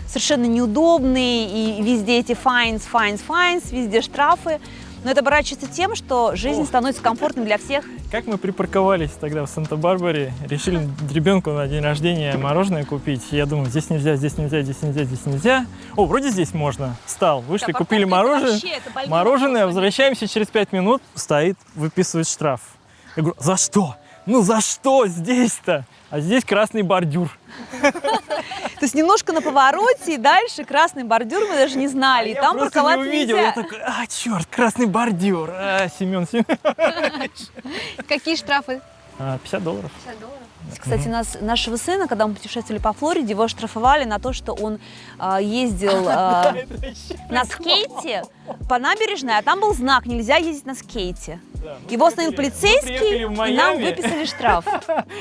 совершенно неудобный, и везде эти fines, везде штрафы. Но это оборачивается тем, что жизнь становится комфортной для всех. Как мы припарковались тогда в Санта-Барбаре, решили ребенку на день рождения мороженое купить. Я думаю, здесь нельзя, здесь нельзя, здесь нельзя, здесь нельзя. О, вроде здесь можно. Встал, вышли, Да, купили парковка это мороженое. вообще, это больной Мороженое, вопрос. возвращаемся через 5 минут, стоит, выписывает штраф. Я говорю, за что? Ну за что здесь-то? А здесь красный бордюр. То есть немножко на повороте, и дальше красный бордюр, мы даже не знали. И Я там просто не парковаться увидел. нельзя. Я такой, черт, красный бордюр. Семен, Какие штрафы? $50. Кстати, нашего сына, когда мы путешествовали по Флориде, его штрафовали на то, что он ездил на скейте по набережной, а там был знак «Нельзя ездить на скейте». Его остановил полицейский, приехали в и Майами. нам выписали штраф.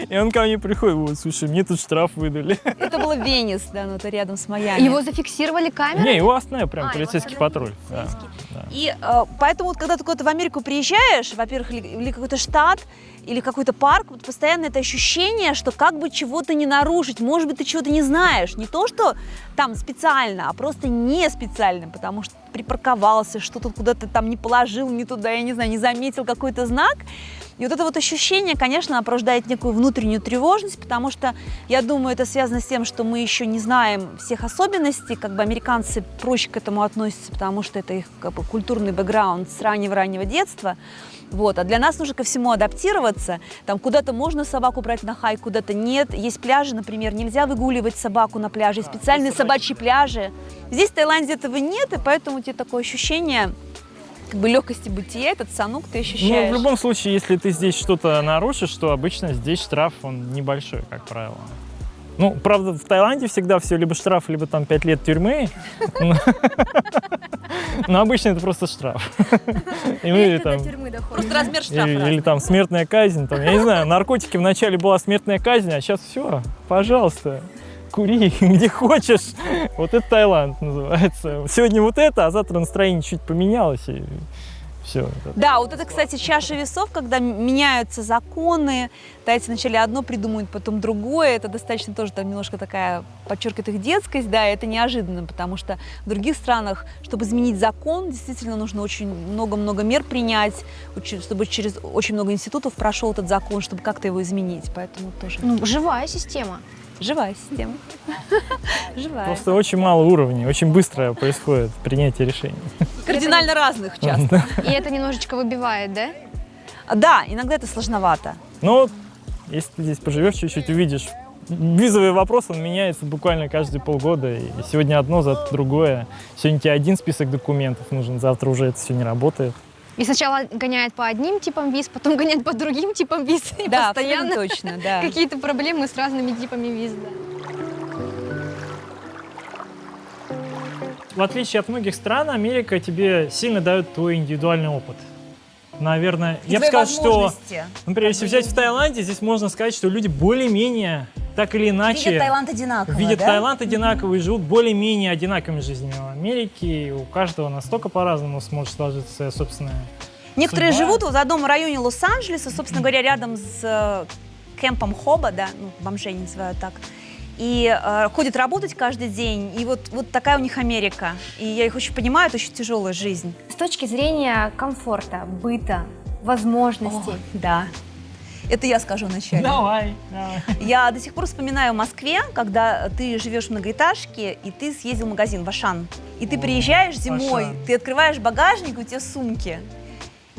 И он ко мне приходит, вот, слушай, мне тут штраф выдали. Это было Венес, да, но это рядом с Майами. Его зафиксировали камерой? Не, его остановил прям его полицейский остановил патруль. Да, да. И поэтому, вот, когда ты куда-то в Америку приезжаешь, во-первых, или какой-то штат, или какой-то парк, вот постоянно это ощущение, что как бы чего-то не нарушить, может быть, ты чего-то не знаешь. Не то, что там специально, а просто не специально, потому что припарковался, что-то куда-то там не положил, не туда, я не знаю, не заметил какой-то знак. И вот это вот ощущение, конечно, порождает некую внутреннюю тревожность, потому что, я думаю, это связано с тем, что мы еще не знаем всех особенностей, как бы американцы проще к этому относятся, потому что это их как бы культурный бэкграунд с раннего-раннего детства. Вот. А для нас нужно ко всему адаптироваться. Там куда-то можно собаку брать на хайк, куда-то нет. Есть пляжи, например, нельзя выгуливать собаку на пляже. Есть специальные собачьи пляжи. Здесь, в Таиланде, этого нет, и поэтому у тебя такое ощущение как бы легкости бытия, этот санук ты ощущаешь. Ну, в любом случае, если ты здесь что-то нарушишь, то обычно здесь штраф, он небольшой, как правило. Ну, правда, в Таиланде всегда все либо штраф, либо там 5 лет тюрьмы. Но обычно это просто штраф. Просто размер штрафа. Или там смертная казнь. Там, я не знаю, наркотики вначале была смертная казнь, а сейчас все, пожалуйста, кури где хочешь. Вот это Таиланд называется. Сегодня вот это, а завтра настроение чуть поменялось, и все. Да, вот это, кстати, чаша весов, когда меняются законы, тайцы вначале одно придумают, потом другое, это достаточно тоже там немножко такая подчеркивает их детскость, да, это неожиданно, потому что в других странах, чтобы изменить закон, действительно нужно очень много-много мер принять, чтобы через очень много институтов прошел этот закон, чтобы как-то его изменить, поэтому тоже Ну, живая система. живая система. Живая. Просто очень мало уровней, очень быстро происходит принятие решений. Кардинально разных часто. И это немножечко выбивает, да? Да, иногда это сложновато. Но если ты здесь поживешь чуть-чуть, увидишь, визовый вопрос, он меняется буквально каждые полгода. И сегодня одно, завтра другое. Сегодня тебе один список документов нужен, завтра уже это все не работает. И сначала гоняет по одним типам виз, потом гоняет по другим типам виз. И Да, постоянно абсолютно точно, да. какие-то проблемы с разными типами виз. Да. В отличие от многих стран, Америка тебе сильно дает твой индивидуальный опыт. Наверное, я бы сказал, что, например, если взять в Таиланде, здесь можно сказать, что люди более-менее, так или иначе, Видят Таиланд одинаково, видят да? Таиланд одинаково и живут более-менее одинаковыми жизнями. В Америке у каждого настолько по-разному сможет сложиться своя собственная Некоторые судьба. живут в одном районе Лос-Анджелеса, собственно говоря, рядом с кемпом Хоба, да, ну, бомжей называют так, и ходят работать каждый день, и вот такая у них Америка. И я их очень понимаю, это очень тяжелая жизнь. С точки зрения комфорта, быта, возможностей. Да. Это я скажу вначале. Давай. Я до сих пор вспоминаю в Москве, когда ты живешь в многоэтажке, и ты съездил в магазин в Ашан. И ты приезжаешь зимой, Ашан. ты открываешь багажник, у тебя сумки.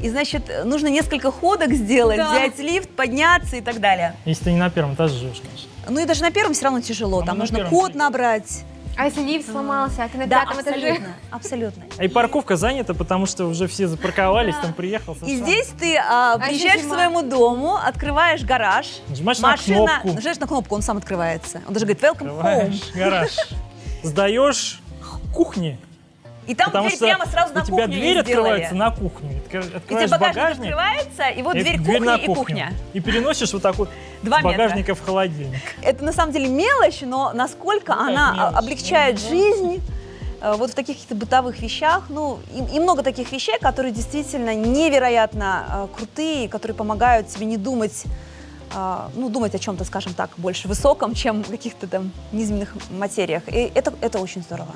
И, значит, нужно несколько ходок сделать, Да. взять лифт, подняться и так далее. Если ты не на первом этаже живешь, конечно. Ну и даже на первом все равно тяжело. А Там мы на нужно первом код сидим. набрать. А если лифт сломался, а ты на Да, пятом этаже? абсолютно, абсолютно. А и парковка занята, потому что уже все запарковались, там приехал. И сам. здесь ты приезжаешь к зима. своему дому, открываешь гараж, Нажимаешь на машина, кнопку. нажимаешь на кнопку, он сам открывается. Он даже говорит welcome home. Открываешь гараж, сдаешь кухне, И там потому дверь что прямо сразу на у тебя кухню дверь не сделали. открывается на кухню. И тебе Открываешь багажник багажник, открывается, и вот и дверь на кухни и кухня. И переносишь вот так вот 2 с метра. багажника в холодильник. Это на самом деле мелочь, но насколько Ну, как она мелочь? облегчает Ну, да. жизнь вот в таких каких-то бытовых вещах. Ну, и много таких вещей, которые действительно невероятно крутые, которые помогают тебе не думать, ну, думать о чем-то, скажем так, больше высоком, чем в каких-то там низменных материях. И это очень здорово.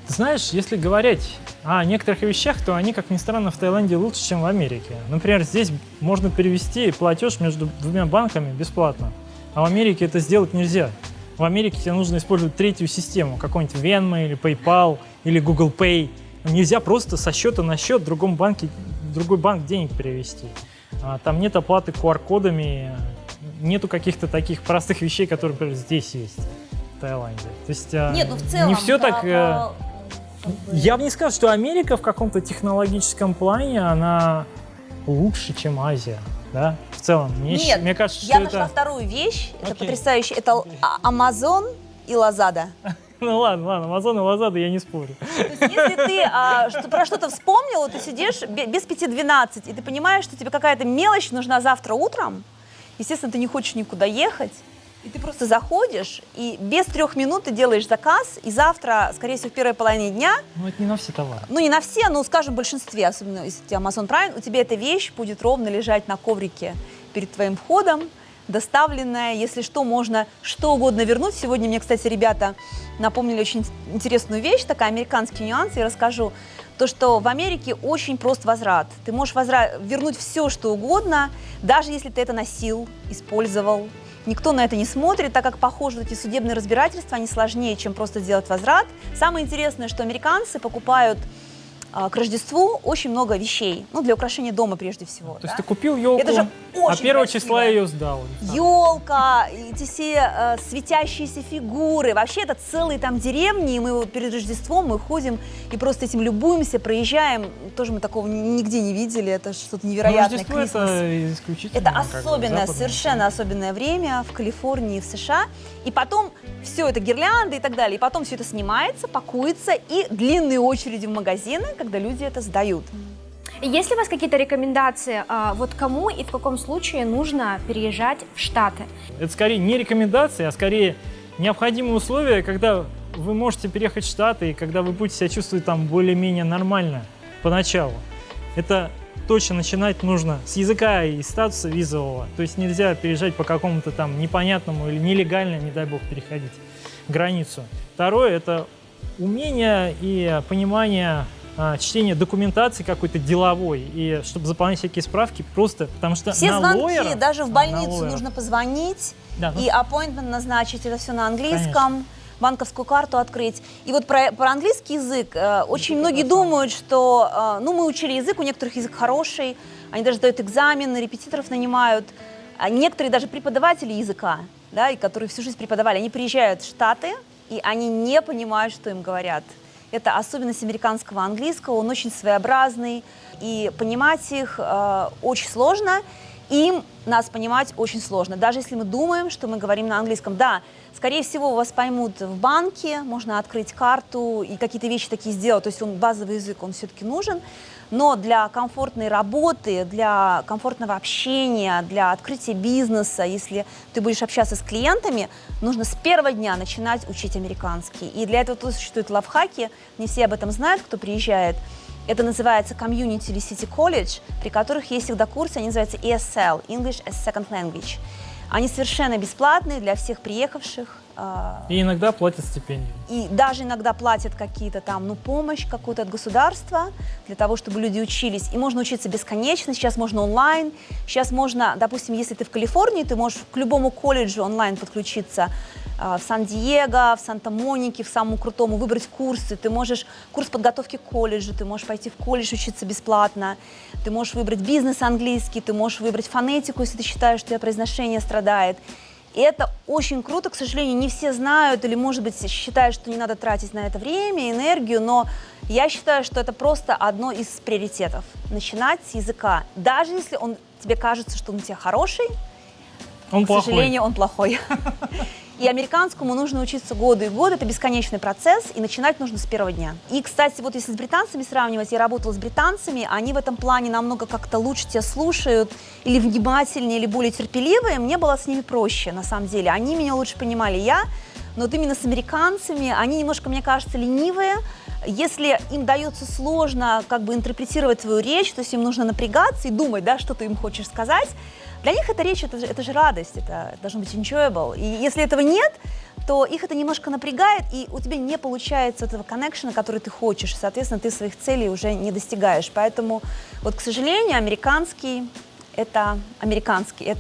Ты знаешь, если говорить о некоторых вещах, то они, как ни странно, в Таиланде лучше, чем в Америке. Например, здесь можно перевести платеж между 2 банками бесплатно, а в Америке это сделать нельзя. В Америке тебе нужно использовать третью систему, какой-нибудь Venmo или PayPal или Google Pay. Нельзя просто со счета на счет в другой банк денег перевести. Там нет оплаты QR-кодами, нету каких-то таких простых вещей, которые, например, здесь есть в Таиланде. То есть Нет, ну в целом... не все да, так... Я бы не сказал, что Америка в каком-то технологическом плане, она лучше, чем Азия, да, в целом. Нет, мне кажется, что я это... нашла вторую вещь, это Окей. потрясающе, это Amazon и Lazada. Ну ладно, Amazon и Lazada я не спорю. То есть если ты про что-то вспомнил, ты сидишь без 5:12, и ты понимаешь, что тебе какая-то мелочь нужна завтра утром, естественно, ты не хочешь никуда ехать, и ты просто заходишь, и без 3 минут ты делаешь заказ, и завтра, скорее всего, в первой половине дня, Ну это не на все товары. ну не на все, но, скажем, в большинстве, особенно если у тебя Amazon Prime, у тебя эта вещь будет ровно лежать на коврике перед твоим входом, доставленная, если что, можно что угодно вернуть. Сегодня мне, кстати, ребята напомнили очень интересную вещь, такой американский нюанс, я расскажу. То, что в Америке очень прост возврат. Ты можешь вернуть все, что угодно, даже если ты это носил, использовал. Никто на это не смотрит, так как, похоже, эти судебные разбирательства, они сложнее, чем просто сделать возврат. Самое интересное, что американцы покупают к Рождеству очень много вещей, ну, для украшения дома прежде всего. То есть ты купил елку, Это же а очень 1 красиво. числа ее сдал. Елка, эти все светящиеся фигуры. Вообще это целые там деревни, и мы вот перед Рождеством мы ходим и просто этим любуемся, проезжаем. Тоже мы такого нигде не видели, это что-то невероятное. Рождество Крисмас. это исключительно. Это как бы, особенное, западное. совершенно особенное время в Калифорнии, в США. И потом все это гирлянды и так далее. И потом все это снимается, пакуется, и длинные очереди в магазины, когда люди это сдают. Есть ли у вас какие-то рекомендации, вот кому и в каком случае нужно переезжать в Штаты? Это скорее не рекомендации, а скорее необходимые условия, когда вы можете переехать в Штаты и когда вы будете себя чувствовать там более-менее нормально поначалу. Это точно начинать нужно с языка и статуса визового. То есть нельзя переезжать по какому-то там непонятному или нелегально, не дай бог, переходить границу. Второе – это умение и понимание чтения документации какой-то деловой, и чтобы заполнять всякие справки, просто потому что Все на звонки, лоеров, даже в на больницу лоеров. нужно позвонить Да, ну, и appointment назначить, это все на английском. Конечно. Банковскую карту открыть. И вот про английский язык очень многие думают, что ну, мы учили язык, у некоторых язык хороший, они даже сдают экзамен, репетиторов нанимают. А некоторые даже преподаватели языка, да, и которые всю жизнь преподавали, они приезжают в Штаты, и они не понимают, что им говорят. Это особенность американского английского, он очень своеобразный, и понимать их очень сложно. Им нас понимать очень сложно, даже если мы думаем, что мы говорим на английском. Да, скорее всего, вас поймут в банке, можно открыть карту и какие-то вещи такие сделать, то есть базовый язык, он все-таки нужен, но для комфортной работы, для комфортного общения, для открытия бизнеса, если ты будешь общаться с клиентами, нужно с первого дня начинать учить американский. И для этого тоже существуют лайфхаки, не все об этом знают, кто приезжает. Это называется Community или City College, при которых есть всегда курсы, они называются ESL, English as Second Language. Они совершенно бесплатные для всех приехавших. И иногда платят стипендию. И даже иногда платят какие-то там, помощь какую-то от государства для того, чтобы люди учились. И можно учиться бесконечно, сейчас можно онлайн, сейчас можно, допустим, если ты в Калифорнии, ты можешь к любому колледжу онлайн подключиться. в Сан-Диего, в Санта-Монике, в самому крутому, выбрать курсы. Ты можешь курс подготовки к колледжу, ты можешь пойти в колледж учиться бесплатно, ты можешь выбрать бизнес английский, ты можешь выбрать фонетику, если ты считаешь, что у тебя произношение страдает. И это очень круто, к сожалению, не все знают или, может быть, считают, что не надо тратить на это время, энергию, но я считаю, что это просто одно из приоритетов. Начинать с языка. Даже если тебе кажется, что он у тебя хороший, Он к плохой. сожалению, он плохой. И американскому нужно учиться годы и годы, это бесконечный процесс, и начинать нужно с первого дня. И, кстати, вот если с британцами сравнивать, я работала с британцами, они в этом плане намного как-то лучше тебя слушают, или внимательнее, или более терпеливые, мне было с ними проще, на самом деле. Они меня лучше понимали, но вот именно с американцами, они немножко, мне кажется, ленивые. Если им дается сложно как бы интерпретировать твою речь, то есть им нужно напрягаться и думать, да, что ты им хочешь сказать, для них эта речь, это же радость, это должно быть enjoyable. И если этого нет, то их это немножко напрягает, и у тебя не получается этого коннекшена, который ты хочешь, и, соответственно, ты своих целей уже не достигаешь. Поэтому, вот, к сожалению, американский, это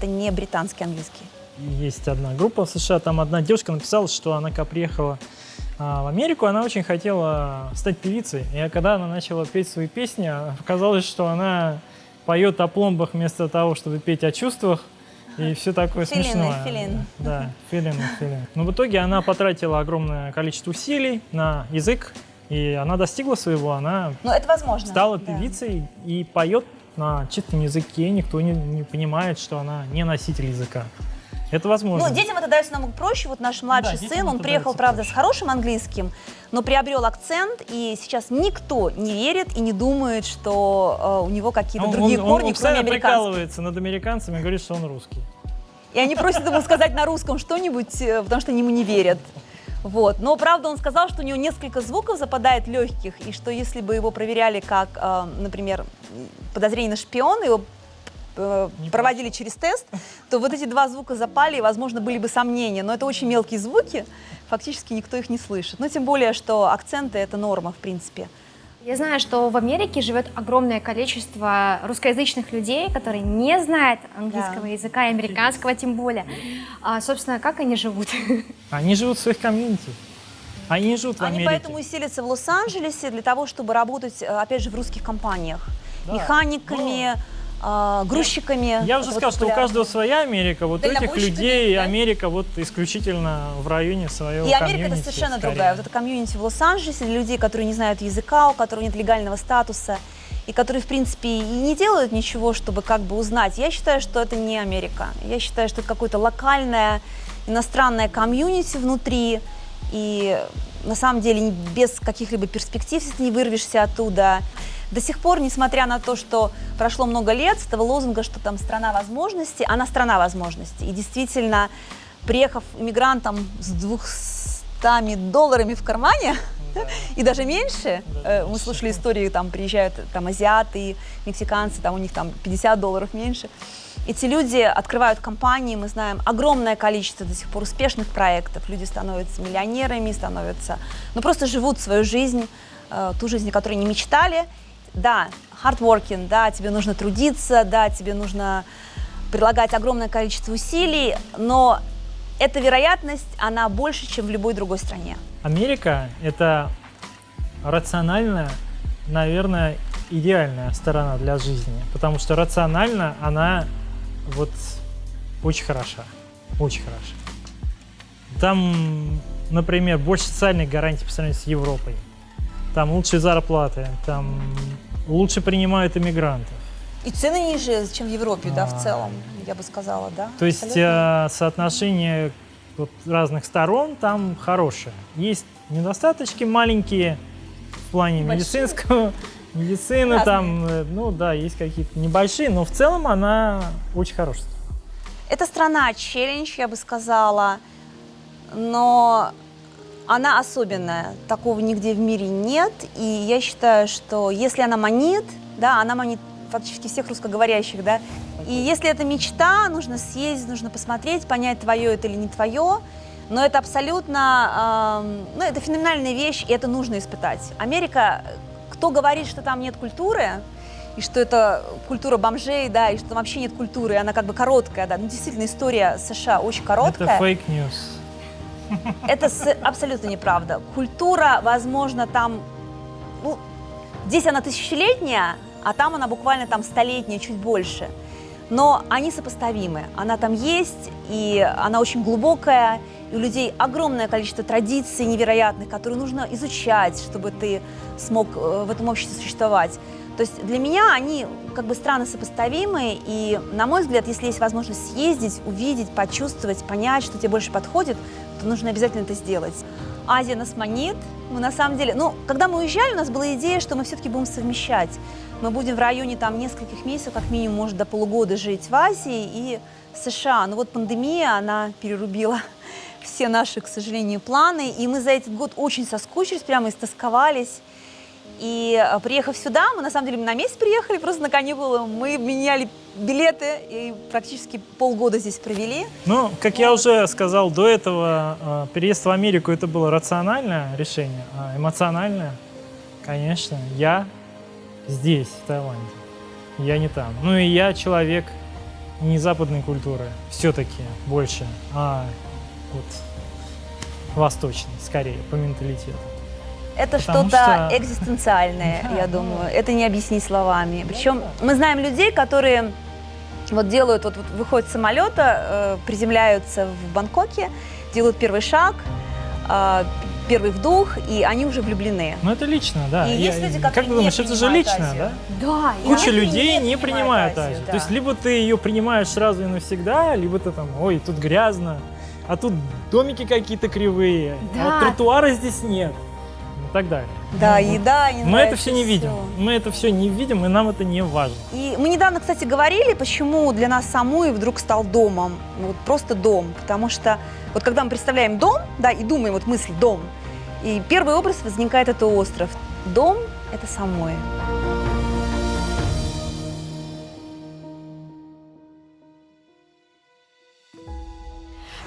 не британский английский. Есть одна группа в США, там одна девушка написала, что она, когда приехала в Америку, она очень хотела стать певицей. И когда она начала петь свои песни, оказалось, что она поет о пломбах вместо того, чтобы петь о чувствах, и все такое смешное. Да, feeling. Но в итоге она потратила огромное количество усилий на язык, и она достигла своего, она это возможно. Стала певицей и поет на чистом языке, никто не понимает, что она не носитель языка. Это возможно. Ну, детям это дается намного проще. Вот наш младший сын, он приехал, правда, с хорошим английским, но приобрел акцент, и сейчас никто не верит и не думает, что у него какие-то другие корни, он кроме американцев. прикалывается над американцами и говорит, что он русский. И они просят ему сказать на русском что-нибудь, потому что они ему не верят. Вот. Но, правда, он сказал, что у него несколько звуков западает легких, и что если бы его проверяли как, например, подозрение на шпиона, его проводили через тест, то вот эти два звука запали, и, возможно, были бы сомнения. Но это очень мелкие звуки, фактически никто их не слышит. Но тем более, что акценты — это норма, в принципе. Я знаю, что в Америке живет огромное количество русскоязычных людей, которые не знают английского языка, и американского тем более. Собственно, как они живут? Они живут в своих комьюнити. Они не живут в Америке. Они поэтому и селятся в Лос-Анджелесе для того, чтобы работать, опять же, в русских компаниях. Да. Механиками, грузчиками. Я уже сказал, что у каждого своя Америка. Вот у этих людей Америка вот исключительно в районе своего комьюнити. И Америка — это совершенно другая. Вот это комьюнити в Лос-Анджелесе для людей, которые не знают языка, у которых нет легального статуса, и которые, в принципе, и не делают ничего, чтобы как бы узнать. Я считаю, что это не Америка. Я считаю, что это какое-то локальное иностранное комьюнити внутри, и на самом деле без каких-либо перспектив, если ты не вырвешься оттуда. До сих пор, несмотря на то, что прошло много лет, с этого лозунга, что там страна возможностей, она страна возможностей. И действительно, приехав иммигрантом с $200 в кармане, и даже меньше, мы слышали истории, там приезжают там азиаты, мексиканцы, там у них там $50 меньше. Эти люди открывают компании, мы знаем огромное количество до сих пор успешных проектов, люди становятся миллионерами, просто живут свою жизнь, ту жизнь, о которой не мечтали. Да, hard working, да, тебе нужно трудиться, да, тебе нужно прилагать огромное количество усилий, но эта вероятность, она больше, чем в любой другой стране. Америка — это рациональная, наверное, идеальная сторона для жизни, потому что рационально она вот очень хороша, очень хороша. Там, например, больше социальных гарантий по сравнению с Европой. Там лучшие зарплаты, там лучше принимают иммигрантов. И цены ниже, чем в Европе, да, в целом, я бы сказала, да? То есть соотношение вот разных сторон там хорошее. Есть недостаточки маленькие в плане медицины, там, ну да, есть какие-то небольшие, но в целом она очень хорошая. Это страна челлендж, я бы сказала, но она особенная, такого нигде в мире нет, и я считаю, что если она манит, да, она манит фактически всех русскоговорящих, да, и если это мечта, нужно съездить, нужно посмотреть, понять, твое это или не твое, но это абсолютно, это феноменальная вещь, и это нужно испытать. Америка, кто говорит, что там нет культуры, и что это культура бомжей, да, и что там вообще нет культуры, она как бы короткая, да, ну действительно история США очень короткая. Это фейк-ньюс. Это абсолютно неправда. Культура, возможно, там, ну, здесь она тысячелетняя, а там она буквально там столетняя, чуть больше. Но они сопоставимы. Она там есть, и она очень глубокая, и у людей огромное количество традиций невероятных, которые нужно изучать, чтобы ты смог в этом обществе существовать. То есть для меня они как бы страны сопоставимые, и, на мой взгляд, если есть возможность съездить, увидеть, почувствовать, понять, что тебе больше подходит, то нужно обязательно это сделать. Азия нас манит. Мы на самом деле, ну, когда мы уезжали, у нас была идея, что мы все-таки будем совмещать. Мы будем в районе там нескольких месяцев, как минимум, может, до полугода жить в Азии и США. Но вот пандемия, она перерубила все наши, к сожалению, планы. И мы за этот год очень соскучились, прямо истосковались. И приехав сюда, мы на самом деле на месяц приехали, просто на каникулы. Мы меняли билеты и практически полгода здесь провели. Ну, как я уже сказал до этого, переезд в Америку это было рациональное решение, а эмоциональное, конечно, я здесь, в Таиланде, я не там. Ну и я человек не западной культуры, все-таки больше, а вот восточный, скорее, по менталитету. Это Потому что-то что- экзистенциальное, я думаю. Это не объяснить словами. Причем мы знаем людей, которые вот делают, вот выходят с самолета, приземляются в Бангкоке, делают первый шаг, первый вдох, и они уже влюблены. Ну это лично, да. И есть люди, которые как ты думаешь, не это же принимают лично, Азию. да? Да, и Куча они людей не принимают Азию, Азию. да. То есть либо ты ее принимаешь сразу и навсегда, либо ты там, ой, тут грязно, а тут домики какие-то кривые, Да. а тротуара здесь нет. И так далее. Да, Ну, вот. еда, не Мы это нравится все не видим. всё. Мы это все не видим, и нам это не важно. И мы недавно, кстати, говорили, почему для нас самой вдруг стал домом. Вот просто дом. Потому что вот когда мы представляем дом, да, и думаем, вот мысль «дом», и первый образ возникает это остров. Дом – это самое.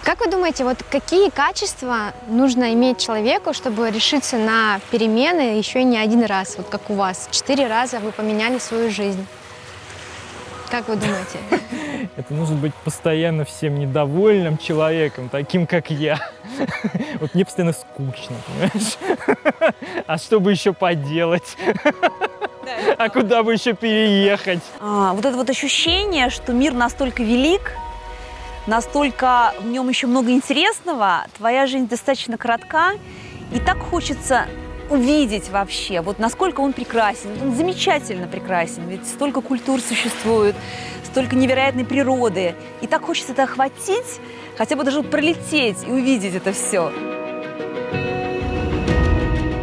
Как вы думаете, вот какие качества нужно иметь человеку, чтобы решиться на перемены еще и не один раз, вот как у вас? 4 раза вы поменяли свою жизнь. Как вы думаете? Это нужно быть постоянно всем недовольным человеком, таким, как я. Вот мне постоянно скучно, понимаешь? А что бы еще поделать? А куда бы еще переехать? Вот это вот ощущение, что мир настолько велик, настолько в нем еще много интересного, твоя жизнь достаточно коротка, и так хочется увидеть вообще, вот насколько он прекрасен. Он замечательно прекрасен, ведь столько культур существует, столько невероятной природы, и так хочется это охватить, хотя бы даже вот пролететь и увидеть это все.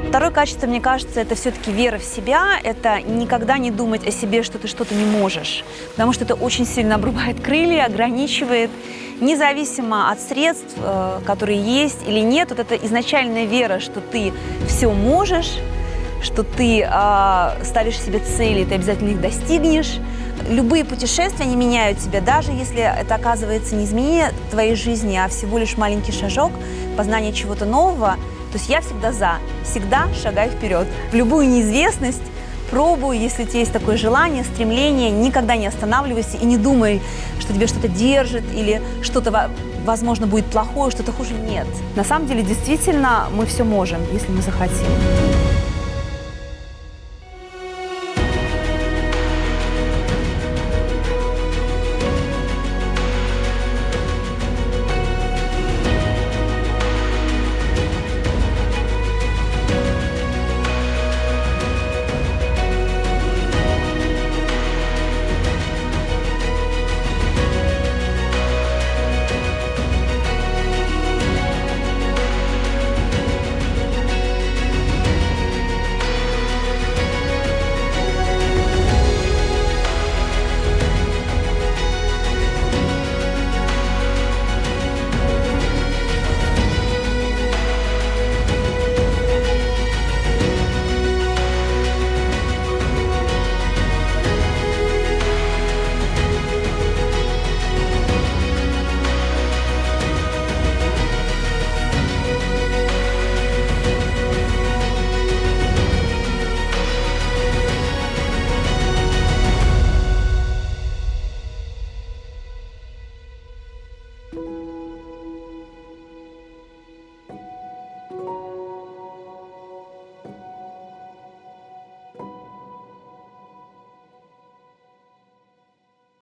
Второе качество, мне кажется, это все-таки вера в себя, это никогда не думать о себе, что ты что-то не можешь, потому что это очень сильно обрубает крылья, ограничивает, независимо от средств, которые есть или нет. Вот это изначальная вера, что ты все можешь, что ты ставишь себе цели, ты обязательно их достигнешь. Любые путешествия, они меняют тебя, даже если это оказывается не изменение твоей жизни, а всего лишь маленький шажок, познание чего-то нового. То есть я всегда за, всегда шагаю вперед. В любую неизвестность пробуй, если у тебя есть такое желание, стремление, никогда не останавливайся и не думай, что тебе что-то держит или что-то, возможно, будет плохое, что-то хуже. Нет. На самом деле, действительно, мы все можем, если мы захотим.